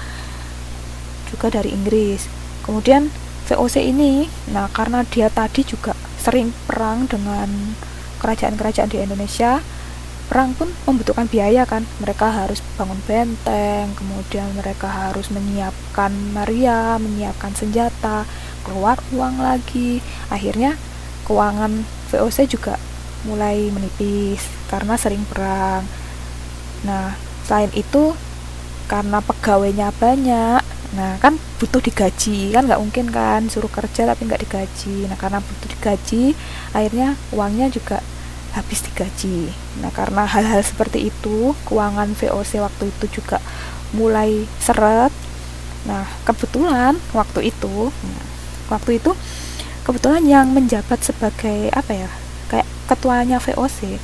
juga dari Inggris. Kemudian VOC ini, nah karena dia tadi juga sering perang dengan kerajaan-kerajaan di Indonesia, perang pun membutuhkan biaya kan. Mereka harus bangun benteng, kemudian mereka harus menyiapkan meriam, menyiapkan senjata, keluar uang lagi. Akhirnya keuangan VOC juga mulai menipis karena sering perang. Nah, selain itu karena pegawainya banyak, Nah kan butuh digaji, kan nggak mungkin kan suruh kerja tapi nggak digaji. Nah karena butuh digaji, akhirnya uangnya juga habis digaji. Nah karena hal-hal seperti itu, keuangan VOC waktu itu juga mulai seret. Nah kebetulan waktu itu kebetulan yang menjabat sebagai apa ya, kayak ketuanya VOC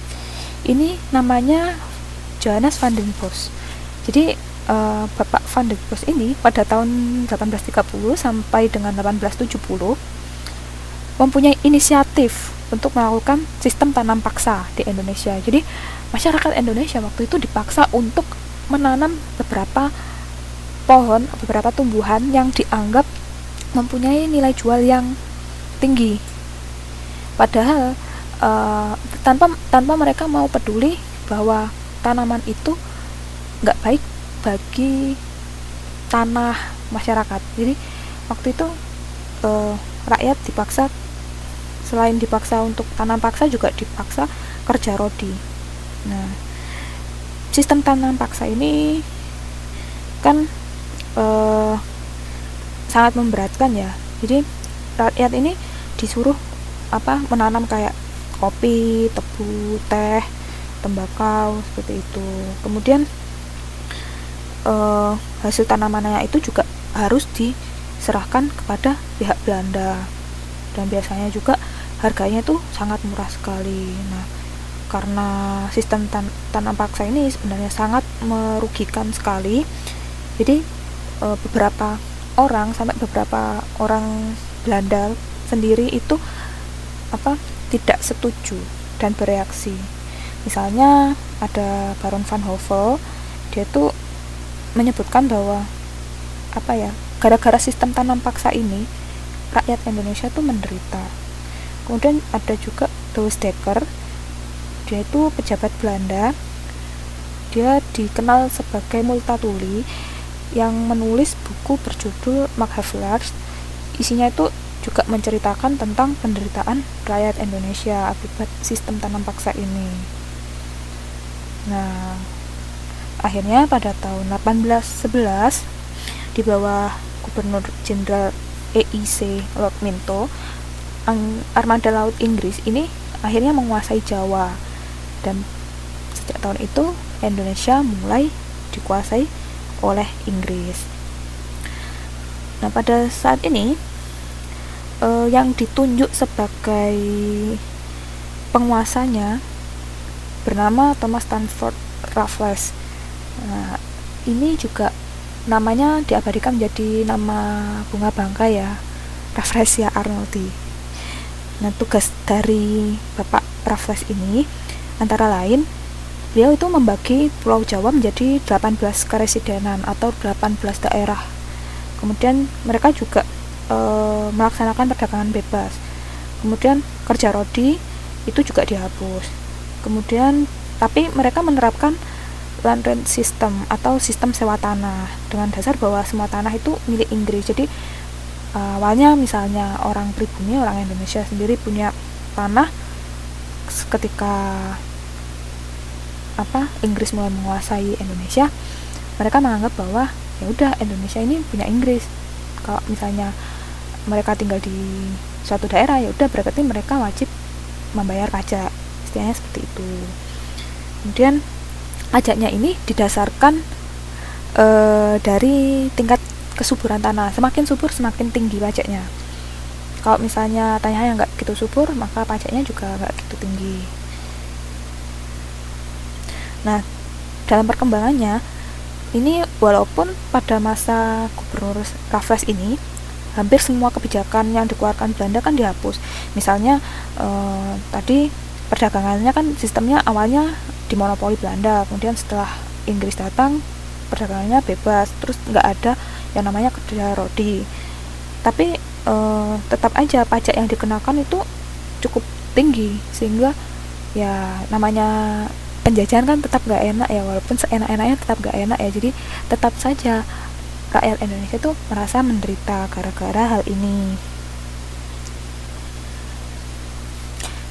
ini namanya Johannes van den Bos. Jadi Bapak van den Bos ini pada tahun 1830 sampai dengan 1870 mempunyai inisiatif untuk melakukan sistem tanam paksa di Indonesia. Jadi masyarakat Indonesia waktu itu dipaksa untuk menanam beberapa tumbuhan yang dianggap mempunyai nilai jual yang tinggi. Padahal tanpa mereka mau peduli bahwa tanaman itu nggak baik bagi tanah masyarakat. Jadi waktu itu rakyat dipaksa, selain dipaksa untuk tanam paksa juga dipaksa kerja rodi. Nah sistem tanam paksa ini kan sangat memberatkan ya. Jadi rakyat ini disuruh menanam kayak kopi, tebu, teh, tembakau seperti itu. Kemudian hasil tanamannya itu juga harus diserahkan kepada pihak Belanda, dan biasanya juga harganya itu sangat murah sekali. Nah karena sistem tanam paksa ini sebenarnya sangat merugikan sekali, jadi beberapa orang Belanda sendiri itu tidak setuju dan bereaksi. Misalnya ada Baron van Hove, dia tuh menyebutkan bahwa gara-gara sistem tanam paksa ini rakyat Indonesia tuh menderita. Kemudian ada juga Douwes Dekker, dia itu pejabat Belanda, dia dikenal sebagai Multatuli yang menulis buku berjudul Markhavelaars. Isinya itu juga menceritakan tentang penderitaan rakyat Indonesia akibat sistem tanam paksa ini. Nah akhirnya pada tahun 1811 di bawah Gubernur Jenderal EIC Lord Minto, armada laut Inggris ini akhirnya menguasai Jawa, dan sejak tahun itu Indonesia mulai dikuasai oleh Inggris. Nah pada saat ini yang ditunjuk sebagai penguasanya bernama Thomas Stamford Raffles. Nah, ini juga namanya diabadikan menjadi nama bunga bangka ya, Rafflesia Arnoldi. Nah, tugas dari Bapak Raffles ini antara lain beliau itu membagi Pulau Jawa menjadi 18 keresidenan atau 18 daerah. Kemudian mereka juga melaksanakan perdagangan bebas. Kemudian kerja rodi itu juga dihapus. Kemudian tapi mereka menerapkan land rent system atau sistem sewa tanah dengan dasar bahwa semua tanah itu milik Inggris. Jadi awalnya misalnya orang pribumi, orang Indonesia sendiri punya tanah, ketika Inggris mulai menguasai Indonesia, mereka menganggap bahwa ya udah Indonesia ini punya Inggris. Kalau misalnya mereka tinggal di suatu daerah, ya udah berarti mereka wajib membayar pajak, istilahnya seperti itu. Kemudian pajaknya ini didasarkan dari tingkat kesuburan tanah. Semakin subur semakin tinggi pajaknya. Kalau misalnya tanahnya nggak gitu subur, maka pajaknya juga nggak gitu tinggi. Nah dalam perkembangannya ini, walaupun pada masa Gubernur Raffles ini hampir semua kebijakan yang dikeluarkan Belanda kan dihapus. Misalnya tadi perdagangannya kan sistemnya awalnya dimonopoli Belanda, kemudian setelah Inggris datang perdagangannya bebas, terus nggak ada yang namanya kerja rodi. Tapi tetap aja pajak yang dikenakan itu cukup tinggi, sehingga ya namanya penjajahan kan tetap nggak enak ya, walaupun seenak-enaknya tetap nggak enak ya. Jadi tetap saja rakyat Indonesia itu merasa menderita gara-gara hal ini.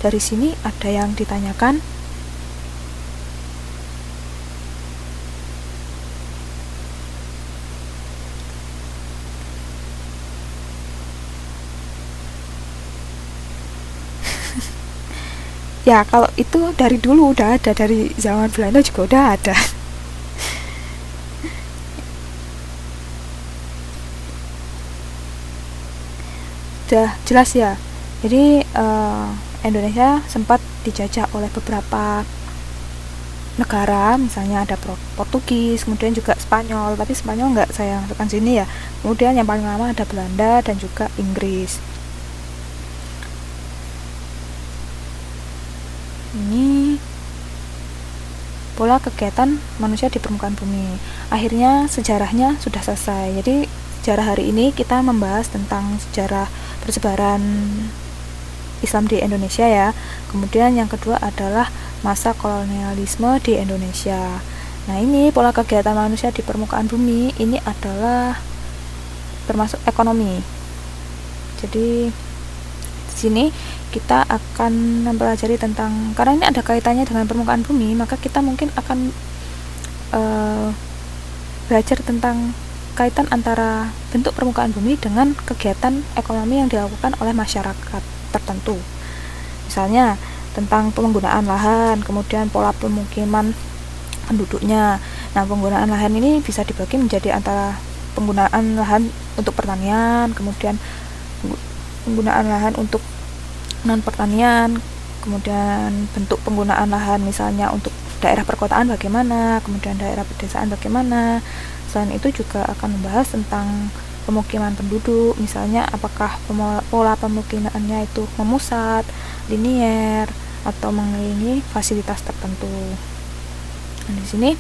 Dari sini ada yang ditanyakan, Ya kalau itu dari dulu udah ada, dari zaman Belanda juga udah ada. Udah jelas ya. Jadi Indonesia sempat dijajah oleh beberapa negara, misalnya ada Portugis, kemudian juga Spanyol, tapi Spanyol nggak saya masukkan sini ya. Kemudian yang paling lama ada Belanda dan juga Inggris. Ini pola kegiatan manusia di permukaan bumi. Akhirnya sejarahnya sudah selesai. Jadi sejarah hari ini kita membahas tentang sejarah persebaran Islam di Indonesia ya. Kemudian yang kedua adalah masa kolonialisme di Indonesia. Nah, ini pola kegiatan manusia di permukaan bumi ini adalah termasuk ekonomi. Jadi di sini kita akan mempelajari tentang, karena ini ada kaitannya dengan permukaan bumi, maka kita mungkin akan belajar tentang kaitan antara bentuk permukaan bumi dengan kegiatan ekonomi yang dilakukan oleh masyarakat tertentu. Misalnya tentang penggunaan lahan, kemudian pola pemukiman penduduknya. Nah, penggunaan lahan ini bisa dibagi menjadi antara penggunaan lahan untuk pertanian, kemudian penggunaan lahan untuk non pertanian, kemudian bentuk penggunaan lahan misalnya untuk daerah perkotaan bagaimana, kemudian daerah pedesaan bagaimana. Selain itu juga akan membahas tentang pemukiman penduduk, misalnya apakah pola pemukimannya itu memusat, linier, atau mengelilingi fasilitas tertentu. Nah, di sini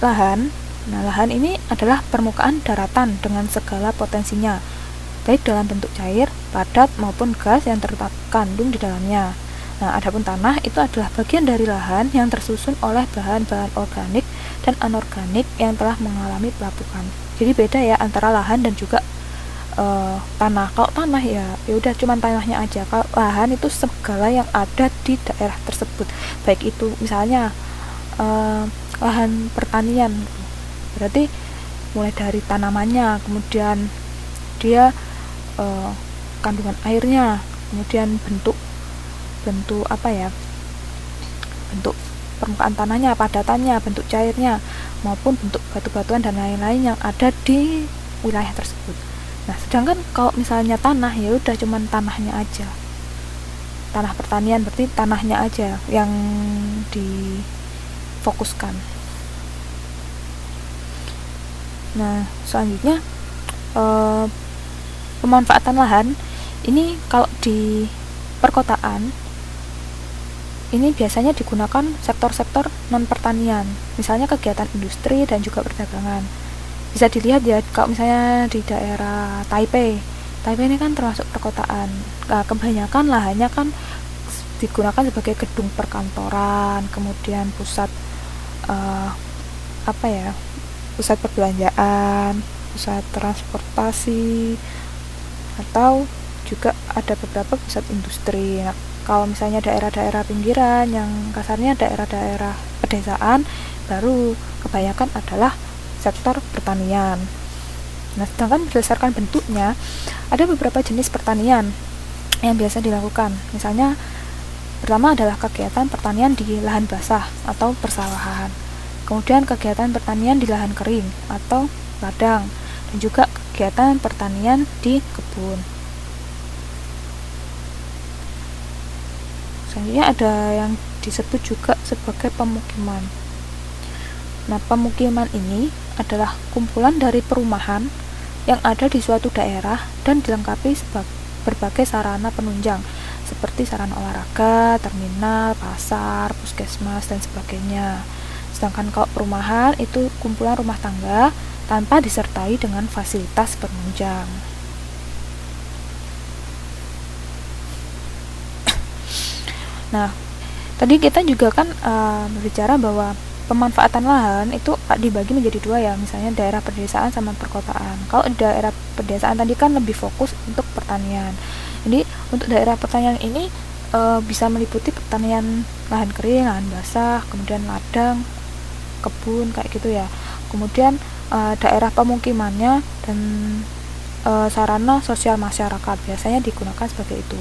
lahan. Nah, lahan ini adalah permukaan daratan dengan segala potensinya, baik dalam bentuk cair, padat maupun gas yang terkandung di dalamnya. Nah, adapun tanah itu adalah bagian dari lahan yang tersusun oleh bahan-bahan organik dan anorganik yang telah mengalami pelapukan. Jadi beda ya antara lahan dan juga tanah. Kalau tanah ya udah cuman tanahnya aja. Kalau lahan itu segala yang ada di daerah tersebut, baik itu misalnya lahan pertanian, berarti mulai dari tanamannya, kemudian dia kandungan airnya, kemudian bentuk apa ya, bentuk permukaan tanahnya, padatannya, bentuk cairnya, maupun bentuk batu-batuan dan lain-lain yang ada di wilayah tersebut. Nah, sedangkan kalau misalnya tanah ya udah cuman tanahnya aja. Tanah pertanian berarti tanahnya aja yang difokuskan. Nah, selanjutnya pemanfaatan lahan ini kalau di perkotaan ini biasanya digunakan sektor-sektor non pertanian, misalnya kegiatan industri dan juga perdagangan. Bisa dilihat ya kalau misalnya di daerah Taipei ini kan termasuk perkotaan. Nah, kebanyakan lahannya kan digunakan sebagai gedung perkantoran, kemudian pusat pusat perbelanjaan, pusat transportasi, atau juga ada beberapa pusat industri. Nah, kalau misalnya daerah-daerah pinggiran yang kasarnya daerah-daerah pedesaan, baru kebanyakan adalah sektor pertanian. Nah, sedangkan berdasarkan bentuknya ada beberapa jenis pertanian yang biasa dilakukan. Misalnya pertama adalah kegiatan pertanian di lahan basah atau persawahan, kemudian kegiatan pertanian di lahan kering atau ladang, dan juga kegiatan pertanian di kebun. Selanjutnya ada yang disebut juga sebagai pemukiman. Nah, pemukiman ini adalah kumpulan dari perumahan yang ada di suatu daerah dan dilengkapi berbagai sarana penunjang seperti sarana olahraga, terminal, pasar, puskesmas, dan sebagainya. Sedangkan kalau perumahan itu kumpulan rumah tangga tanpa disertai dengan fasilitas penunjang. Nah, tadi kita juga kan berbicara bahwa pemanfaatan lahan itu dibagi menjadi dua ya, misalnya daerah pedesaan sama perkotaan. Kalau daerah pedesaan tadi kan lebih fokus untuk pertanian. Jadi untuk daerah pertanian ini bisa meliputi pertanian lahan kering, lahan basah, kemudian ladang, kebun kayak gitu ya. Kemudian daerah pemukimannya dan sarana sosial masyarakat biasanya digunakan sebagai itu.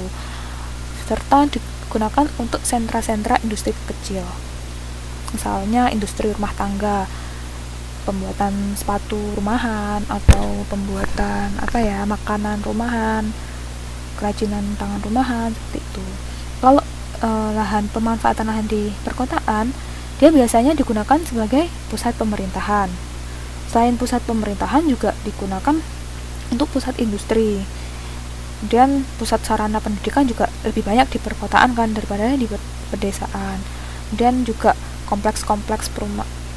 Serta digunakan untuk sentra-sentra industri kecil. Misalnya industri rumah tangga, pembuatan sepatu rumahan atau pembuatan makanan rumahan, kerajinan tangan rumahan seperti itu. Kalau pemanfaatan lahan di perkotaan, dia biasanya digunakan sebagai pusat pemerintahan. Selain pusat pemerintahan juga digunakan untuk pusat industri. Kemudian pusat sarana pendidikan juga lebih banyak di perkotaan kan daripada di pedesaan. Kemudian juga kompleks-kompleks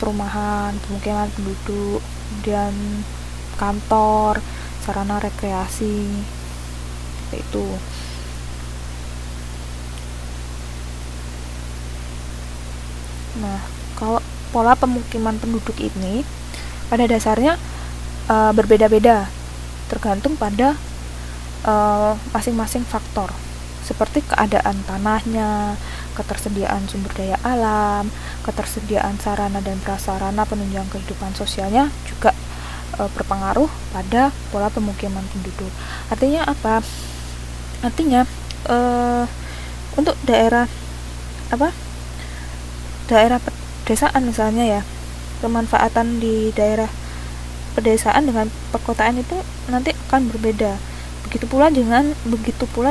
perumahan, pemukiman penduduk, kemudian kantor, sarana rekreasi, seperti itu. Nah, kalau pola pemukiman penduduk ini pada dasarnya berbeda-beda, tergantung pada masing-masing faktor, seperti keadaan tanahnya, ketersediaan sumber daya alam, ketersediaan sarana dan prasarana penunjang kehidupan sosialnya juga berpengaruh pada pola pemukiman penduduk. Artinya apa? Artinya untuk daerah pedesaan misalnya ya, pemanfaatan di daerah pedesaan dengan perkotaan itu nanti akan berbeda. Begitu pula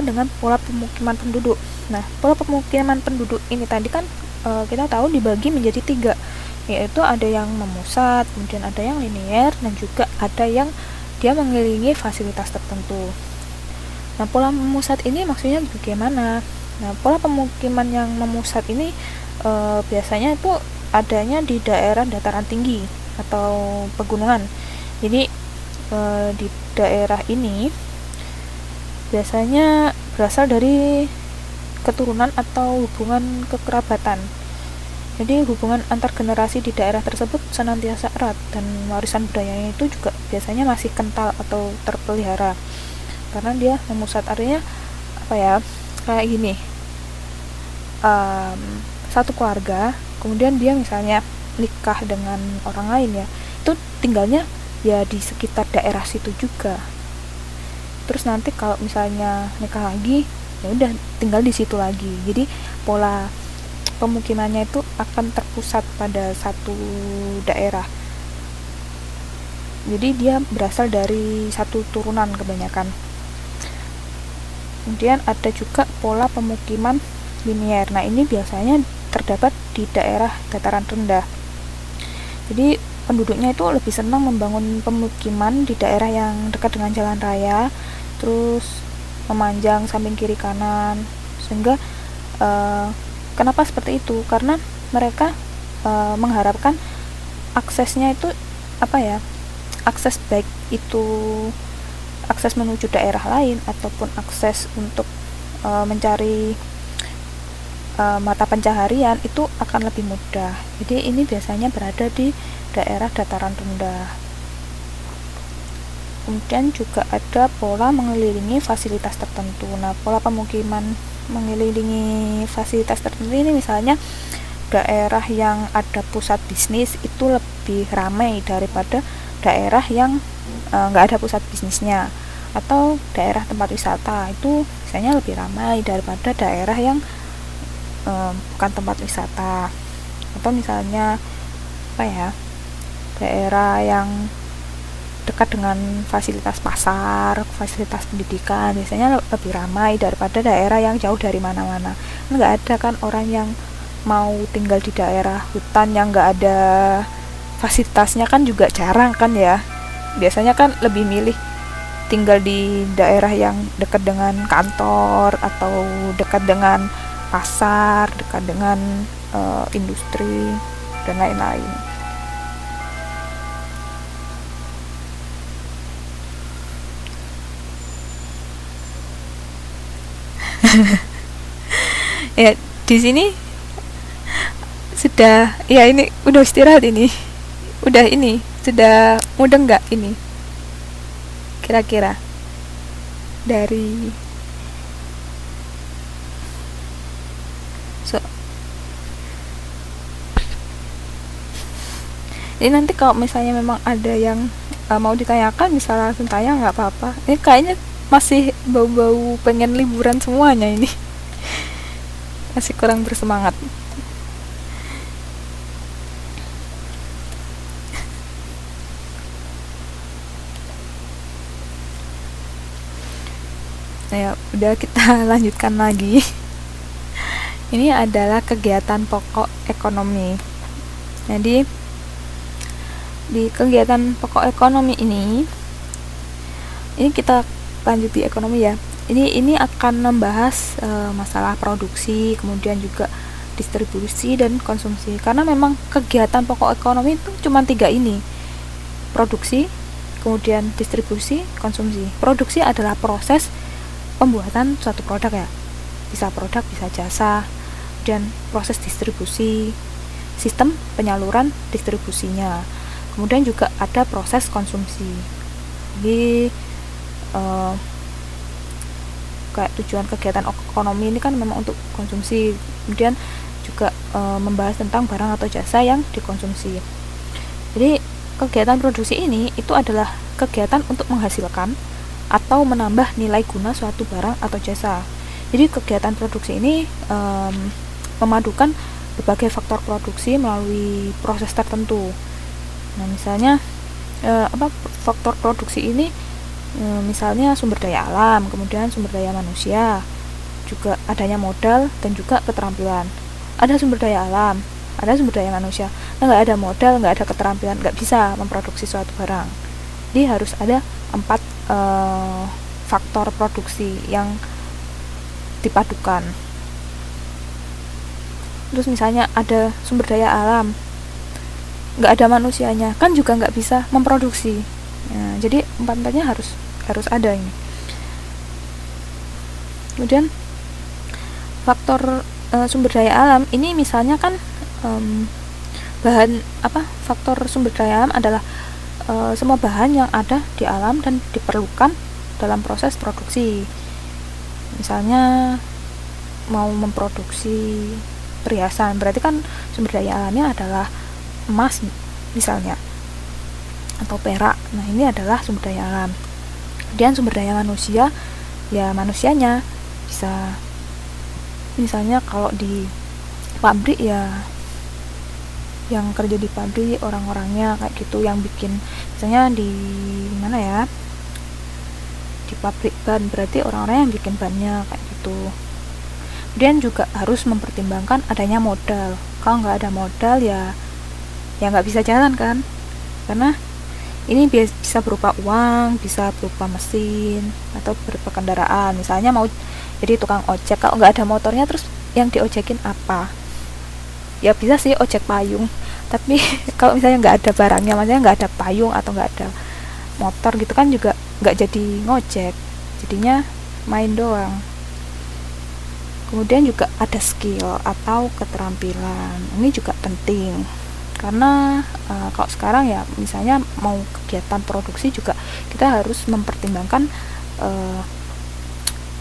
dengan pola pemukiman penduduk. Nah, pola pemukiman penduduk ini tadi kan kita tahu dibagi menjadi 3, yaitu ada yang memusat, kemudian ada yang linier, dan juga ada yang dia mengelilingi fasilitas tertentu. Nah, pola memusat ini maksudnya bagaimana? Nah, pola pemukiman yang memusat ini biasanya itu adanya di daerah dataran tinggi atau pegunungan. Jadi di daerah ini biasanya berasal dari keturunan atau hubungan kekerabatan. Jadi hubungan antar generasi di daerah tersebut senantiasa erat, dan warisan budayanya itu juga biasanya masih kental atau terpelihara. Karena dia memusat, artinya kayak gini, satu keluarga, kemudian dia misalnya nikah dengan orang lain ya, itu tinggalnya ya di sekitar daerah situ juga. Terus nanti kalau misalnya nikah lagi, ya udah tinggal di situ lagi. Jadi pola pemukimannya itu akan terpusat pada satu daerah. Jadi dia berasal dari satu turunan kebanyakan. Kemudian ada juga pola pemukiman linier. Nah, ini biasanya terdapat di daerah dataran rendah. Jadi penduduknya itu lebih senang membangun pemukiman di daerah yang dekat dengan jalan raya, terus memanjang samping kiri kanan, sehingga kenapa seperti itu? Karena mereka mengharapkan aksesnya itu akses baik itu akses menuju daerah lain ataupun akses untuk mencari mata pencaharian itu akan lebih mudah. Jadi ini biasanya berada di daerah dataran rendah. Kemudian juga ada pola mengelilingi fasilitas tertentu. Nah, pola pemukiman mengelilingi fasilitas tertentu ini misalnya daerah yang ada pusat bisnis itu lebih ramai daripada daerah yang nggak ada pusat bisnisnya, atau daerah tempat wisata itu misalnya lebih ramai daripada daerah yang bukan tempat wisata, atau misalnya daerah yang dekat dengan fasilitas pasar, fasilitas pendidikan biasanya lebih ramai daripada daerah yang jauh dari mana-mana. Nggak ada kan orang yang mau tinggal di daerah hutan yang nggak ada fasilitasnya, kan juga jarang kan ya. Biasanya kan lebih milih tinggal di daerah yang dekat dengan kantor atau dekat dengan pasar, dekat dengan industri dan lain-lain. Ya, di sini sudah, ya ini udah istirahat ini. Udah ini, sudah mudeng nggak ini? Kira-kira dari ini nanti kalau misalnya memang ada yang mau ditanyakan bisa langsung tanya, nggak apa-apa. Ini kayaknya masih bau-bau pengen liburan semuanya ini. masih kurang bersemangat. Nah ya udah, kita lanjutkan lagi. Ini adalah kegiatan pokok ekonomi. Jadi di kegiatan pokok ekonomi ini kita lanjut di ekonomi ya. Ini akan membahas masalah produksi, kemudian juga distribusi dan konsumsi. Karena memang kegiatan pokok ekonomi itu cuma 3 ini. Produksi, kemudian distribusi, konsumsi. Produksi adalah proses pembuatan suatu produk ya. Bisa produk, bisa jasa. Dan proses distribusi, sistem penyaluran distribusinya. Kemudian juga ada proses konsumsi. Jadi kayak tujuan kegiatan ekonomi ini kan memang untuk konsumsi. Kemudian juga membahas tentang barang atau jasa yang dikonsumsi. Jadi kegiatan produksi ini itu adalah kegiatan untuk menghasilkan atau menambah nilai guna suatu barang atau jasa. Jadi kegiatan produksi ini memadukan berbagai faktor produksi melalui proses tertentu. Nah, misalnya faktor produksi ini misalnya sumber daya alam, kemudian sumber daya manusia, juga adanya modal dan juga keterampilan. Ada sumber daya alam, ada sumber daya manusia. Nah, nggak ada modal, nggak ada keterampilan, nggak bisa memproduksi suatu barang. Jadi harus ada 4 faktor produksi yang dipadukan. Terus misalnya ada sumber daya alam, nggak ada manusianya, kan juga nggak bisa memproduksi. Nah, jadi 4-empatnya harus ada ini. Kemudian faktor sumber daya alam ini misalnya kan faktor sumber daya alam adalah semua bahan yang ada di alam dan diperlukan dalam proses produksi. Misalnya mau memproduksi perhiasan, berarti kan sumber daya alamnya adalah emas misalnya, atau perak. Nah, ini adalah sumber daya alam. Kemudian sumber daya manusia, ya manusianya bisa, misalnya kalau di pabrik ya yang kerja di pabrik orang-orangnya kayak gitu, yang bikin, misalnya di mana ya, di pabrik ban, berarti orang-orang yang bikin bannya kayak gitu. Kemudian juga harus mempertimbangkan adanya modal. Kalau nggak ada modal ya nggak bisa jalan kan, karena ini bisa berupa uang, bisa berupa mesin, atau berupa kendaraan. Misalnya mau jadi tukang ojek, kalau nggak ada motornya, terus yang diojekin apa? Ya bisa sih ojek payung, tapi kalau misalnya nggak ada barangnya, maksudnya nggak ada payung atau nggak ada motor gitu kan, juga nggak jadi ngojek, jadinya main doang. Kemudian juga ada skill atau keterampilan, ini juga penting. Karena kalau sekarang ya misalnya mau kegiatan produksi juga kita harus mempertimbangkan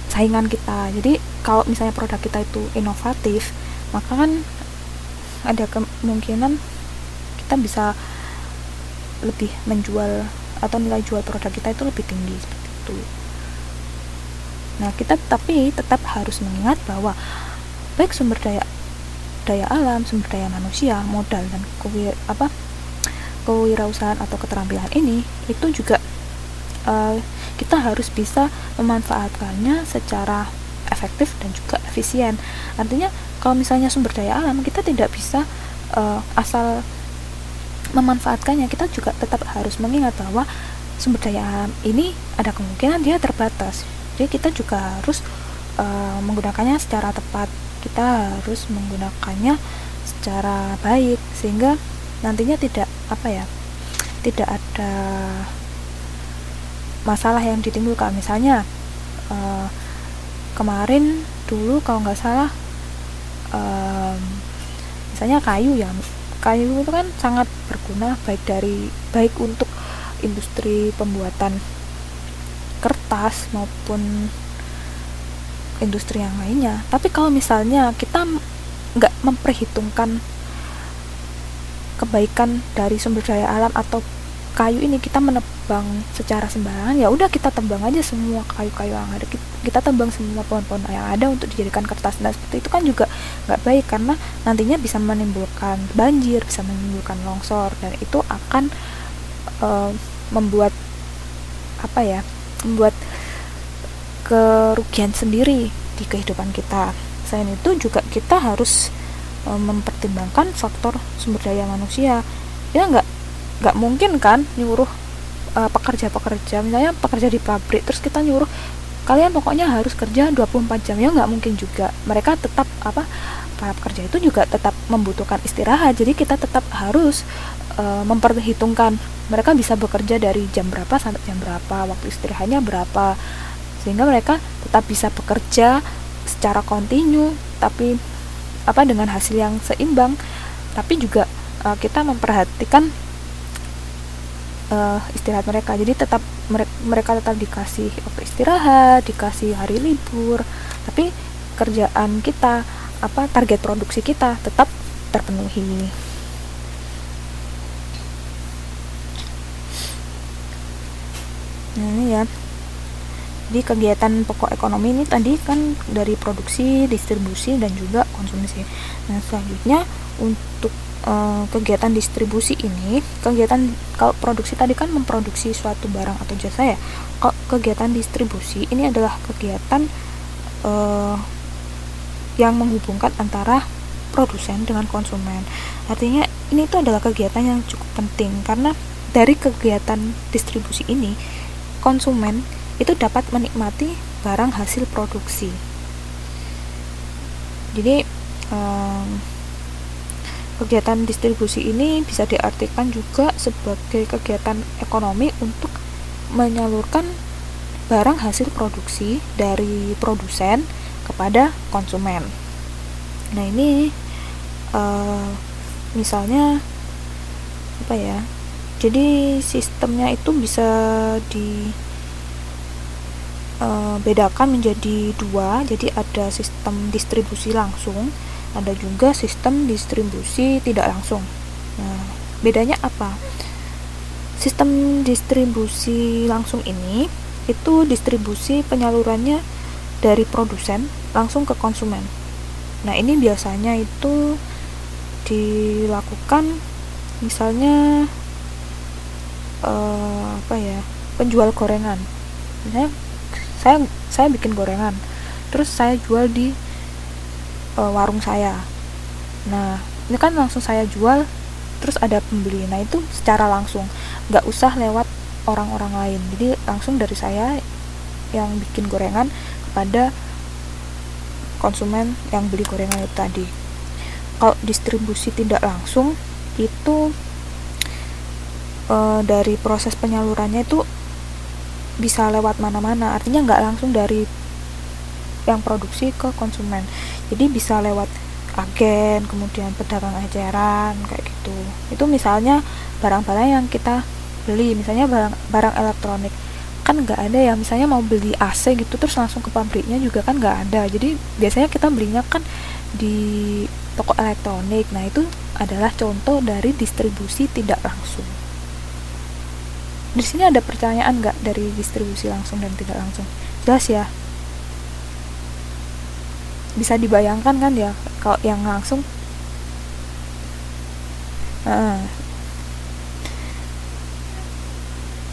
saingan kita. Jadi kalau misalnya produk kita itu inovatif, maka kan ada kemungkinan kita bisa lebih menjual, atau nilai jual produk kita itu lebih tinggi, seperti itu. Nah, kita tapi tetap harus mengingat bahwa baik sumber daya alam, sumber daya manusia, modal, dan kewirausahaan atau keterampilan ini itu juga kita harus bisa memanfaatkannya secara efektif dan juga efisien. Artinya kalau misalnya sumber daya alam kita tidak bisa asal memanfaatkannya, kita juga tetap harus mengingat bahwa sumber daya alam ini ada kemungkinan dia terbatas. Jadi kita juga harus menggunakannya secara tepat, kita harus menggunakannya secara baik, sehingga nantinya tidak ada masalah yang ditimbulkan. Misalnya kemarin dulu kalau nggak salah misalnya kayu itu kan sangat berguna, baik untuk industri pembuatan kertas maupun industri yang lainnya. Tapi kalau misalnya kita nggak memperhitungkan kebaikan dari sumber daya alam atau kayu ini kita menebang secara sembarangan, ya udah kita tebang aja semua kayu-kayu yang ada, kita tebang semua pohon-pohon yang ada untuk dijadikan kertas. Dan seperti itu kan juga nggak baik, karena nantinya bisa menimbulkan banjir, bisa menimbulkan longsor, dan itu akan membuat membuat kerugian sendiri di kehidupan kita. Selain itu juga kita harus mempertimbangkan faktor sumber daya manusia. Ya nggak mungkin kan nyuruh pekerja-pekerja, misalnya pekerja di pabrik, terus kita nyuruh kalian pokoknya harus kerja 24 jam, ya nggak mungkin juga. Mereka tetap para pekerja itu juga tetap membutuhkan istirahat, jadi kita tetap harus memperhitungkan mereka bisa bekerja dari jam berapa sampai jam berapa, waktu istirahatnya berapa, sehingga mereka tetap bisa bekerja secara kontinu, tapi dengan hasil yang seimbang. Tapi juga kita memperhatikan istirahat mereka, jadi tetap mereka tetap dikasih waktu istirahat, dikasih hari libur, tapi kerjaan kita target produksi kita tetap terpenuhi. Nah ini ya, jadi kegiatan pokok ekonomi ini tadi kan dari produksi, distribusi, dan juga konsumsi. Nah selanjutnya untuk kegiatan distribusi ini, kalau produksi tadi kan memproduksi suatu barang atau jasa ya. Kalau kegiatan distribusi ini adalah kegiatan yang menghubungkan antara produsen dengan konsumen. Artinya ini itu adalah kegiatan yang cukup penting, karena dari kegiatan distribusi ini konsumen itu dapat menikmati barang hasil produksi. Jadi kegiatan distribusi ini bisa diartikan juga sebagai kegiatan ekonomi untuk menyalurkan barang hasil produksi dari produsen kepada konsumen. Nah ini misalnya jadi sistemnya itu bisa bedakan menjadi dua. Jadi ada sistem distribusi langsung, ada juga sistem distribusi tidak langsung. Nah bedanya apa? Sistem distribusi langsung ini itu distribusi penyalurannya dari produsen langsung ke konsumen. Nah ini biasanya itu dilakukan misalnya penjual gorengan. Misalnya saya bikin gorengan, terus saya jual di warung saya. Nah ini kan langsung saya jual, terus ada pembeli. Nah itu secara langsung, nggak usah lewat orang-orang lain, jadi langsung dari saya yang bikin gorengan kepada konsumen yang beli gorengan itu tadi. Kalau distribusi tidak langsung itu dari proses penyalurannya itu bisa lewat mana-mana, artinya nggak langsung dari yang produksi ke konsumen, jadi bisa lewat agen, kemudian pedagang eceran kayak gitu. Itu misalnya barang-barang yang kita beli, misalnya barang elektronik, kan nggak ada ya misalnya mau beli AC gitu terus langsung ke pabriknya juga kan nggak ada. Jadi biasanya kita belinya kan di toko elektronik. Nah itu adalah contoh dari distribusi tidak langsung. Di sini ada pertanyaan nggak dari distribusi langsung dan tidak langsung? Jelas ya? Bisa dibayangkan kan ya kalau yang langsung?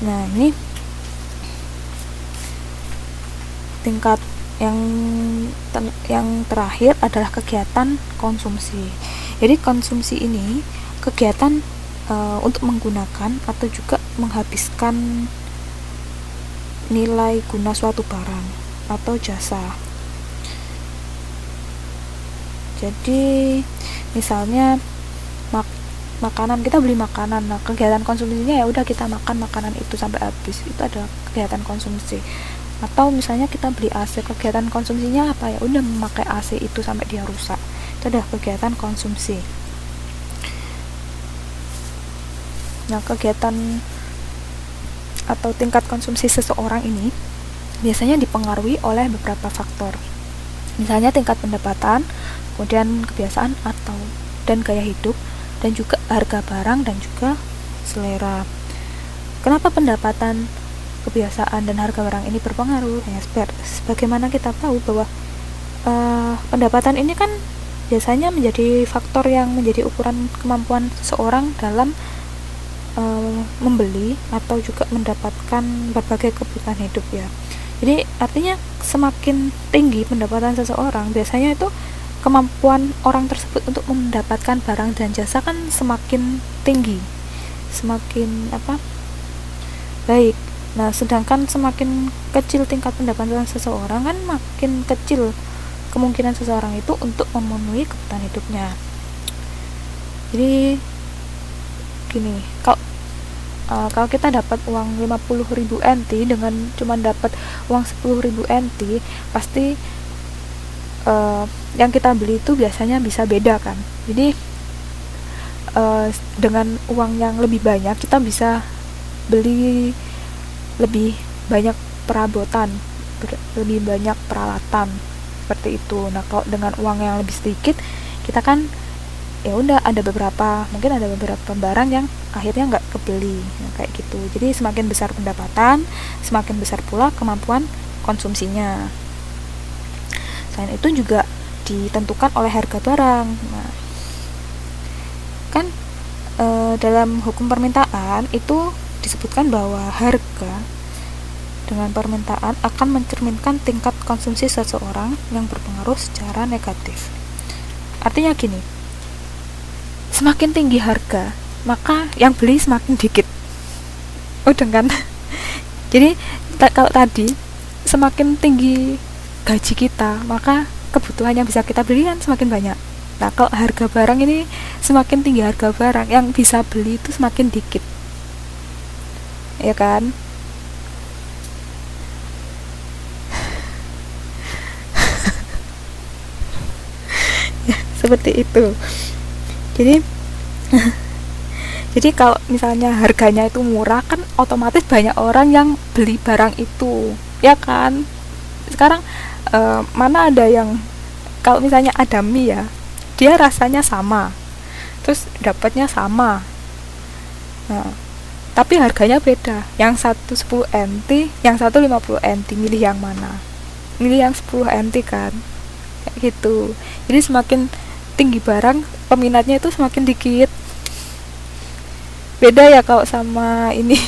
Nah ini tingkat yang terakhir adalah kegiatan konsumsi. Jadi konsumsi ini kegiatan untuk menggunakan atau juga menghabiskan nilai guna suatu barang atau jasa. Jadi misalnya makanan, kita beli makanan. Nah kegiatan konsumsinya ya udah kita makan makanan itu sampai habis, itu adalah kegiatan konsumsi. Atau misalnya kita beli AC, kegiatan konsumsinya apa ya, udah memakai AC itu sampai dia rusak, itu adalah kegiatan konsumsi. Nah kegiatan atau tingkat konsumsi seseorang ini biasanya dipengaruhi oleh beberapa faktor, misalnya tingkat pendapatan, kemudian kebiasaan dan gaya hidup, dan juga harga barang dan juga selera. kenapa pendapatan, kebiasaan, dan harga barang ini berpengaruh? Ya, sebagaimana kita tahu bahwa pendapatan ini kan biasanya menjadi faktor yang menjadi ukuran kemampuan seseorang dalam membeli atau juga mendapatkan berbagai kebutuhan hidup ya. Jadi artinya semakin tinggi pendapatan seseorang, biasanya itu kemampuan orang tersebut untuk mendapatkan barang dan jasa kan semakin tinggi, semakin baik. Nah, sedangkan semakin kecil tingkat pendapatan seseorang kan makin kecil kemungkinan seseorang itu untuk memenuhi kebutuhan hidupnya. Jadi gini, kalau kita dapat uang 50.000 NT dengan cuma dapat uang 10.000 NT, pasti yang kita beli itu biasanya bisa beda kan. Jadi dengan uang yang lebih banyak kita bisa beli lebih banyak perabotan, lebih banyak peralatan seperti itu. Nah, kalau dengan uang yang lebih sedikit, kita kan ya udah mungkin ada beberapa barang yang akhirnya nggak kebeli, nah, kayak gitu. Jadi semakin besar pendapatan, semakin besar pula kemampuan konsumsinya. Selain itu juga ditentukan oleh harga barang. Nah, kan dalam hukum permintaan itu disebutkan bahwa harga dengan permintaan akan mencerminkan tingkat konsumsi seseorang yang berpengaruh secara negatif. Artinya gini, semakin tinggi harga, maka yang beli semakin dikit. Udah kan? Jadi kalau tadi semakin tinggi gaji kita, maka kebutuhan yang bisa kita beli kan semakin banyak. Nah, kalau harga barang ini semakin tinggi harga barang, yang bisa beli itu semakin dikit. Ya kan? Seperti itu. Jadi kalau misalnya harganya itu murah, kan otomatis banyak orang yang beli barang itu, ya kan? Sekarang mana ada yang, kalau misalnya ada mie ya, dia rasanya sama, terus dapatnya sama, nah tapi harganya beda, yang satu 10 NT, yang satu 50 NT, milih yang mana? Milih yang 10 NT kan, kayak gitu. Jadi semakin tinggi barang, peminatnya itu semakin dikit. Beda ya kalau sama ini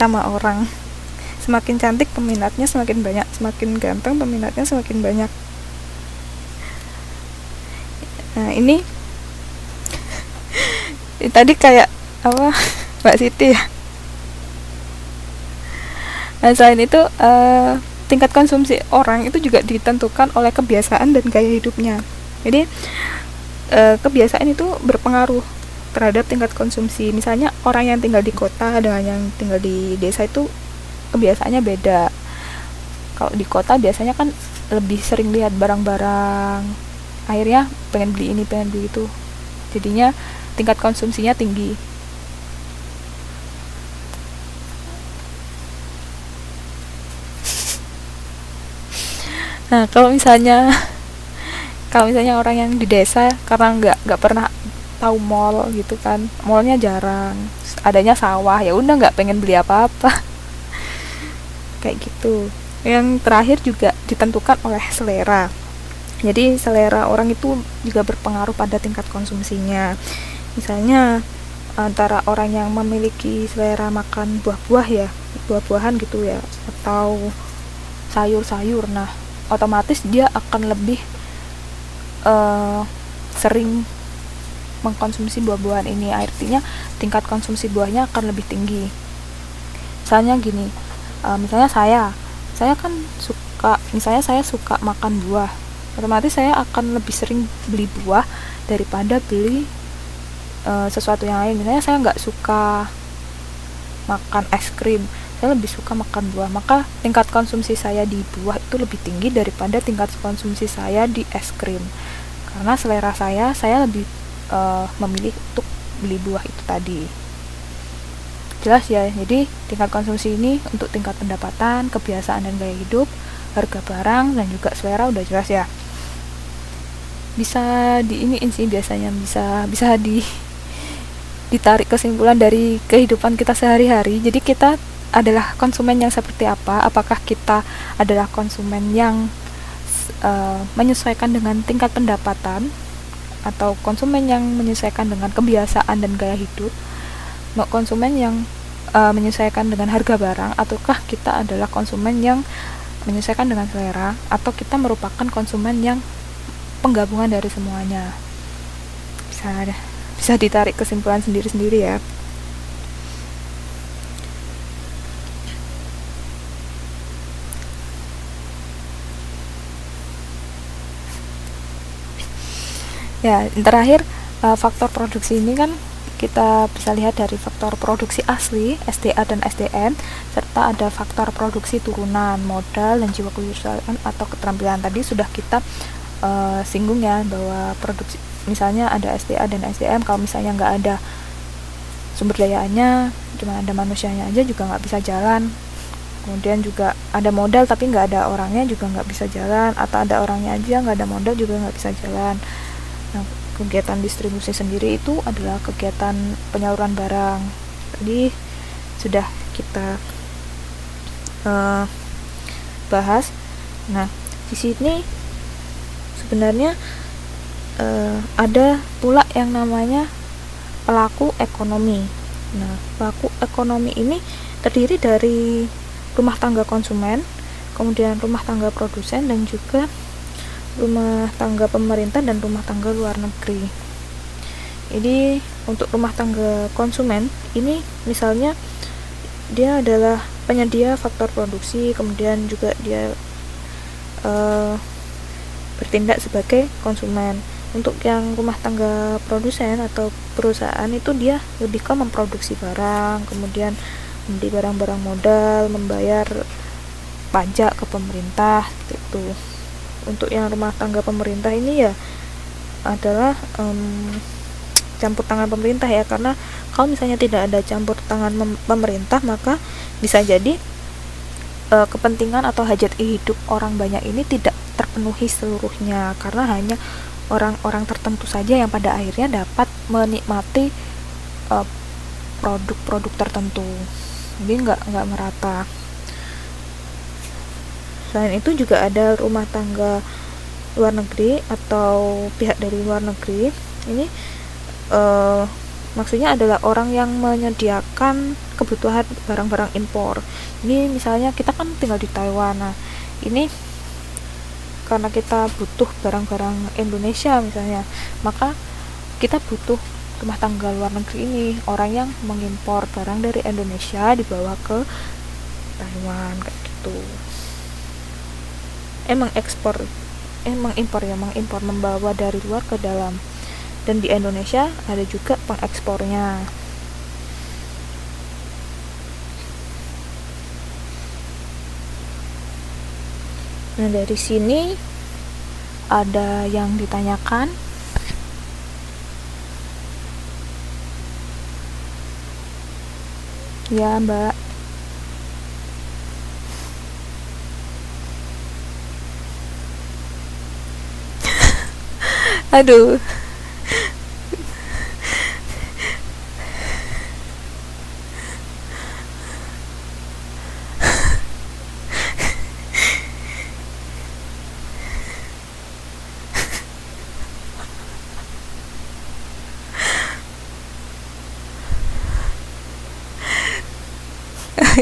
sama orang, semakin cantik peminatnya semakin banyak, semakin ganteng peminatnya semakin banyak. Nah, ini tadi kayak apa Mbak Siti ya. Nah, selain itu tingkat konsumsi orang itu juga ditentukan oleh kebiasaan dan gaya hidupnya. Jadi kebiasaan itu berpengaruh terhadap tingkat konsumsi. Misalnya orang yang tinggal di kota dengan yang tinggal di desa itu kebiasaannya beda. Kalau di kota biasanya kan lebih sering lihat barang-barang, akhirnya pengen beli ini, pengen beli itu, jadinya tingkat konsumsinya tinggi. Nah, kalau misalnya orang yang di desa karena nggak pernah tahu mall gitu kan, mallnya jarang, adanya sawah, ya udah nggak pengen beli apa-apa. Kayak gitu. Yang terakhir juga ditentukan oleh selera. Jadi selera orang itu juga berpengaruh pada tingkat konsumsinya. Misalnya antara orang yang memiliki selera makan buah-buah ya, buah-buahan gitu ya, atau sayur-sayur, nah otomatis dia akan lebih sering mengkonsumsi buah-buahan ini. Artinya tingkat konsumsi buahnya akan lebih tinggi. Misalnya gini, misalnya saya kan suka, misalnya saya suka makan buah, otomatis saya akan lebih sering beli buah daripada beli sesuatu yang lain. Misalnya saya nggak suka makan es krim, saya lebih suka makan buah, maka tingkat konsumsi saya di buah itu lebih tinggi daripada tingkat konsumsi saya di es krim. Karena selera saya lebih memilih untuk beli buah itu tadi. Jelas ya, jadi tingkat konsumsi ini untuk tingkat pendapatan, kebiasaan dan gaya hidup, harga barang, dan juga selera udah jelas ya. Bisa di iniin sih biasanya, bisa ditarik kesimpulan dari kehidupan kita sehari-hari. Jadi kita adalah konsumen yang seperti apa? Apakah kita adalah konsumen yang menyesuaikan dengan tingkat pendapatan, atau konsumen yang menyesuaikan dengan kebiasaan dan gaya hidup, konsumen yang menyesuaikan dengan harga barang, ataukah kita adalah konsumen yang menyesuaikan dengan selera, atau kita merupakan konsumen yang penggabungan dari semuanya. Bisa ditarik kesimpulan sendiri-sendiri ya. Ya, terakhir faktor produksi ini kan kita bisa lihat dari faktor produksi asli SDA dan SDM, serta ada faktor produksi turunan modal dan jiwa kewirausahaan atau keterampilan. Tadi sudah kita singgung ya, bahwa produksi misalnya ada SDA dan SDM, kalau misalnya nggak ada sumber dayanya, cuma ada manusianya aja juga nggak bisa jalan. Kemudian juga ada modal tapi nggak ada orangnya juga nggak bisa jalan, atau ada orangnya aja nggak ada modal juga nggak bisa jalan. Nah, kegiatan distribusi sendiri itu adalah kegiatan penyaluran barang. Tadi sudah kita bahas. Nah, di sini sebenarnya ada pula yang namanya pelaku ekonomi. Nah, pelaku ekonomi ini terdiri dari rumah tangga konsumen, kemudian rumah tangga produsen, dan juga rumah tangga pemerintah dan rumah tangga luar negeri. Jadi untuk rumah tangga konsumen ini misalnya dia adalah penyedia faktor produksi, kemudian juga dia bertindak sebagai konsumen. Untuk yang rumah tangga produsen atau perusahaan itu dia lebih ke memproduksi barang, kemudian membeli barang-barang modal, membayar pajak ke pemerintah gitu. Untuk yang rumah tangga pemerintah ini ya adalah campur tangan pemerintah ya, karena kalau misalnya tidak ada campur tangan pemerintah, maka bisa jadi kepentingan atau hajat hidup orang banyak ini tidak terpenuhi seluruhnya, karena hanya orang-orang tertentu saja yang pada akhirnya dapat menikmati produk-produk tertentu. Jadi nggak merata. Selain itu juga ada rumah tangga luar negeri atau pihak dari luar negeri. Ini maksudnya adalah orang yang menyediakan kebutuhan barang-barang impor. Ini misalnya kita kan tinggal di Taiwan. Nah, ini karena kita butuh barang-barang Indonesia misalnya, maka kita butuh rumah tangga luar negeri ini, orang yang mengimpor barang dari Indonesia dibawa ke Taiwan kayak gitu. Mengimpor membawa dari luar ke dalam. Dan di Indonesia ada juga pengekspornya. Nah, dari sini ada yang ditanyakan. Ya, Mbak. Aduh.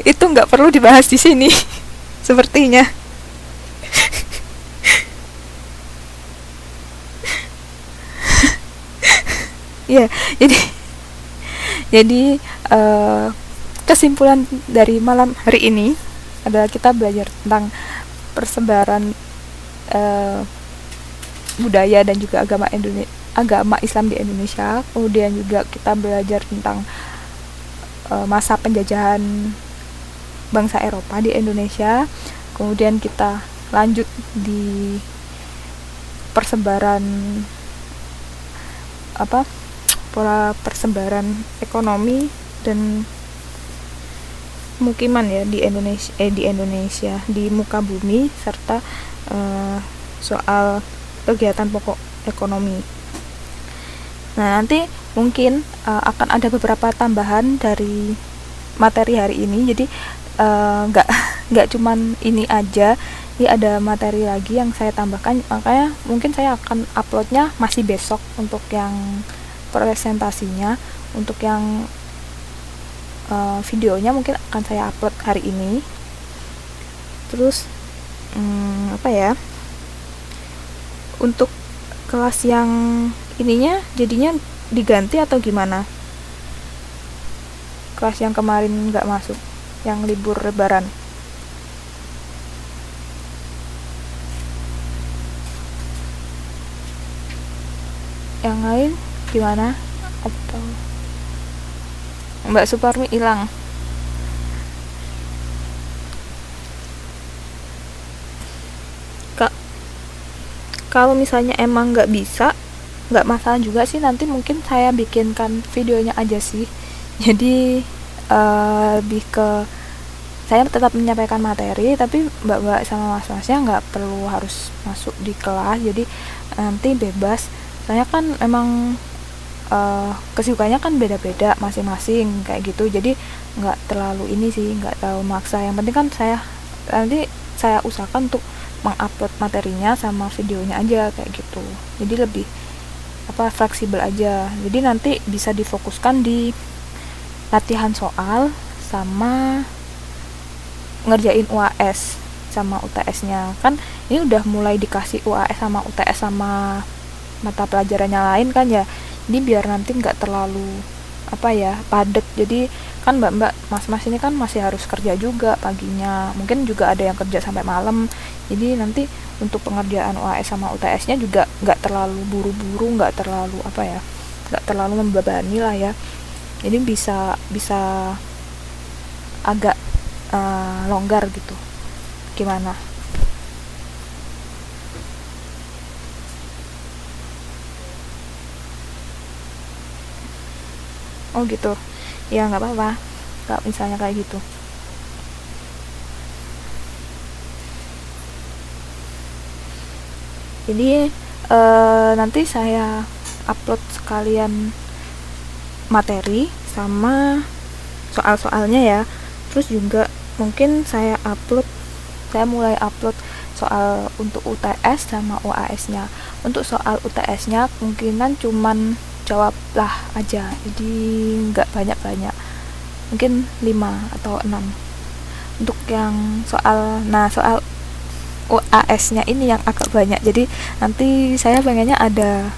Itu nggak perlu dibahas di sini sepertinya. Ya, jadi kesimpulan dari malam hari ini adalah kita belajar tentang persebaran budaya dan juga agama Islam di Indonesia. Kemudian juga kita belajar tentang masa penjajahan bangsa Eropa di Indonesia. Kemudian kita lanjut di persebaran pola persebaran ekonomi dan pemukiman ya di Indonesia di muka bumi, serta soal kegiatan pokok ekonomi. Nah, nanti mungkin akan ada beberapa tambahan dari materi hari ini. Jadi nggak nggak cuman ini aja, ini ada materi lagi yang saya tambahkan, makanya mungkin saya akan uploadnya masih besok untuk yang presentasinya. Untuk yang videonya mungkin akan saya upload hari ini. Terus apa ya, untuk kelas yang ininya jadinya diganti atau gimana? Kelas yang kemarin nggak masuk, yang libur lebaran. Yang lain gimana? Atau Mbak Suparmi hilang? Kak, kalau misalnya emang nggak bisa, nggak masalah juga sih, nanti mungkin saya bikinkan videonya aja sih. Jadi lebih ke saya tetap menyampaikan materi, tapi mbak-mbak sama mas-masnya nggak perlu harus masuk di kelas, jadi nanti bebas. Soalnya kan emang kesibukannya kan beda-beda masing-masing kayak gitu, jadi nggak terlalu ini sih, nggak terlalu maksa. Yang penting kan nanti saya usahakan untuk mengupload materinya sama videonya aja kayak gitu, jadi lebih fleksibel aja. Jadi nanti bisa difokuskan di latihan soal sama ngerjain UAS sama UTS-nya. Kan ini udah mulai dikasih UAS sama UTS sama mata pelajarannya lain kan ya, jadi biar nanti nggak terlalu padet. Jadi kan mbak-mbak mas-mas ini kan masih harus kerja juga paginya, mungkin juga ada yang kerja sampai malam, jadi nanti untuk pengerjaan UAS sama UTS-nya juga nggak terlalu buru-buru, nggak terlalu nggak terlalu membebani lah ya. Jadi bisa agak longgar gitu. Gimana? Oh gitu. Ya nggak apa-apa. Nggak misalnya kayak gitu. Jadi nanti saya upload sekalian materi sama soal-soalnya ya. Terus juga mungkin saya mulai upload soal untuk UTS sama UAS-nya. Untuk soal UTS-nya kemungkinan cuman jawablah aja, jadi nggak banyak-banyak, mungkin 5 atau 6. Untuk yang soal UAS-nya ini yang agak banyak, jadi nanti saya pengennya ada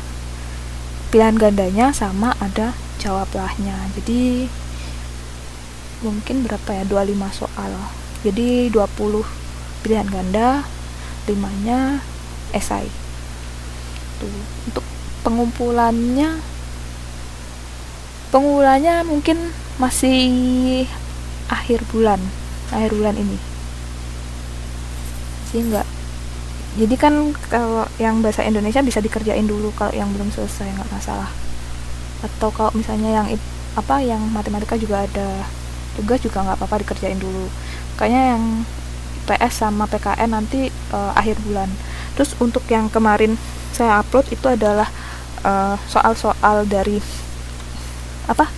pilihan gandanya sama ada jawablahnya, jadi mungkin berapa ya, 25 soal, jadi 20 pilihan ganda, 5-nya esai. Tuh. Untuk pengumpulannya mungkin masih akhir bulan ini sih. Enggak, jadi kan kalau yang bahasa Indonesia bisa dikerjain dulu, kalau yang belum selesai nggak masalah. Atau kalau misalnya yang matematika juga ada tugas juga nggak apa-apa dikerjain dulu. Kayaknya yang PS sama PKN nanti akhir bulan. Terus untuk yang kemarin saya upload itu adalah soal-soal dari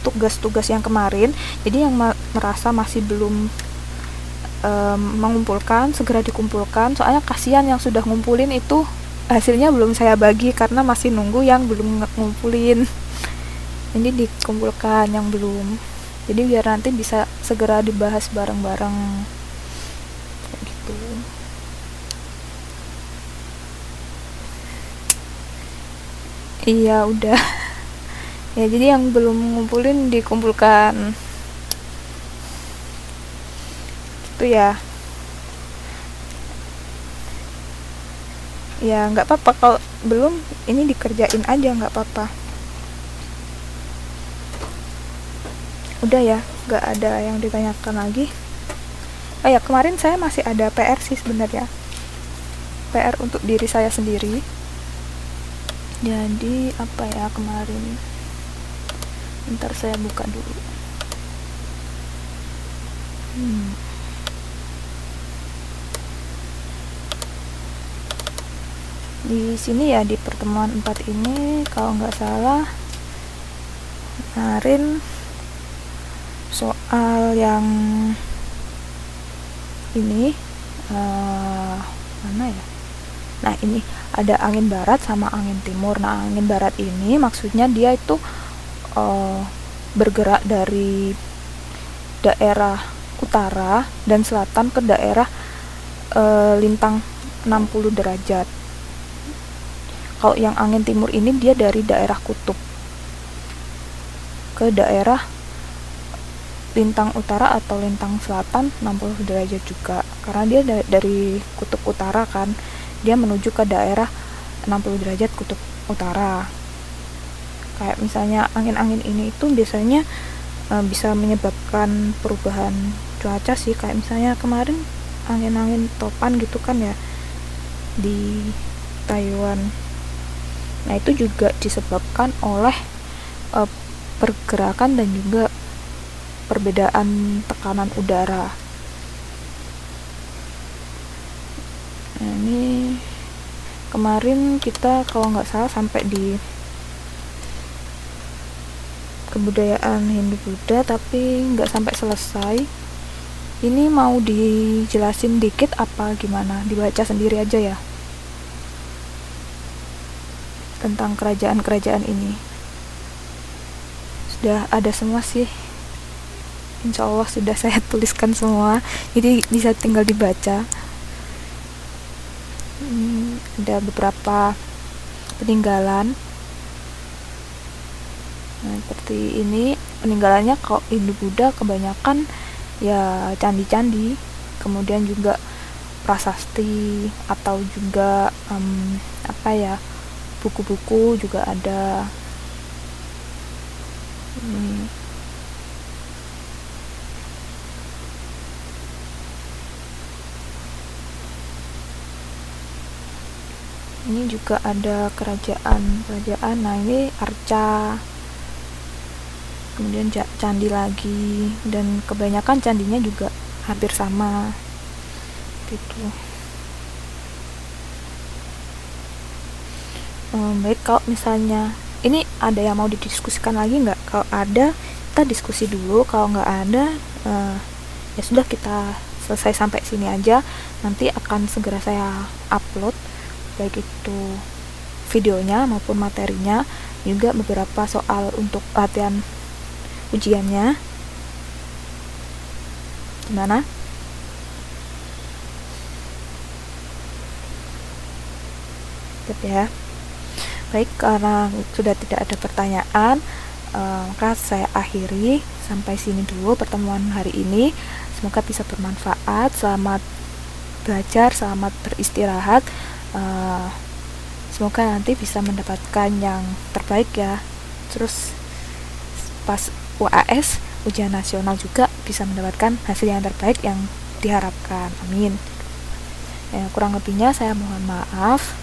tugas-tugas yang kemarin. Jadi yang merasa masih belum mengumpulkan, segera dikumpulkan, soalnya kasihan yang sudah ngumpulin itu hasilnya belum saya bagi karena masih nunggu yang belum ngumpulin. Ini dikumpulkan yang belum, jadi biar nanti bisa segera dibahas bareng-bareng kayak gitu. Iya udah. Ya jadi yang belum ngumpulin dikumpulkan itu ya. Ya nggak apa-apa kalau belum, ini dikerjain aja, nggak apa-apa. Udah ya, nggak ada yang ditanyakan lagi. Oh ya, kemarin saya masih ada PR sih sebenarnya, PR untuk diri saya sendiri. Jadi kemarin, ntar saya buka dulu. Di sini ya, di pertemuan 4 ini kalau nggak salah Kemarin soal yang ini mana ya? Nah, ini ada angin barat sama angin timur. Nah, angin barat ini maksudnya dia itu bergerak dari daerah utara dan selatan ke daerah lintang 60 derajat. Kalau yang angin timur ini dia dari daerah kutub ke daerah lintang utara atau lintang selatan 60 derajat juga, karena dia dari kutub utara kan, dia menuju ke daerah 60 derajat kutub utara. Kayak misalnya angin-angin ini itu biasanya bisa menyebabkan perubahan cuaca sih, kayak misalnya kemarin angin-angin topan gitu kan ya di Taiwan. Nah, itu juga disebabkan oleh pergerakan dan juga perbedaan tekanan udara. Nah, ini kemarin kita kalau nggak salah sampai di kebudayaan Hindu-Buddha, tapi nggak sampai selesai. Ini mau dijelasin dikit apa gimana? Dibaca sendiri aja ya tentang kerajaan-kerajaan ini. Sudah ada semua sih, insya Allah sudah saya tuliskan semua, jadi bisa tinggal dibaca. Ada beberapa peninggalan. Nah, seperti ini peninggalannya. Kalau Hindu-Buddha kebanyakan ya candi-candi, kemudian juga prasasti atau juga apa ya, buku-buku juga ada. Ini juga ada kerajaan. Nah, ini arca, kemudian candi lagi, dan kebanyakan candinya juga hampir sama gitu. Baik, kalau misalnya ini ada yang mau didiskusikan lagi nggak? Kalau ada, kita diskusi dulu. Kalau nggak ada, ya sudah, kita selesai sampai sini aja. Nanti akan segera saya upload, baik itu videonya maupun materinya, juga beberapa soal untuk latihan ujiannya. Gimana? Tetap ya. Baik, karena sudah tidak ada pertanyaan, maka saya akhiri sampai sini dulu pertemuan hari ini. Semoga bisa bermanfaat. Selamat belajar, selamat beristirahat. Semoga nanti bisa mendapatkan yang terbaik ya. Terus pas UAS, ujian nasional, juga bisa mendapatkan hasil yang terbaik yang diharapkan. Amin. Ya, kurang lebihnya saya mohon maaf.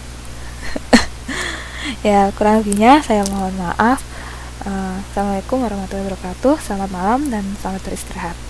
Saya mohon maaf. Assalamualaikum warahmatullahi wabarakatuh. Selamat malam dan selamat beristirahat.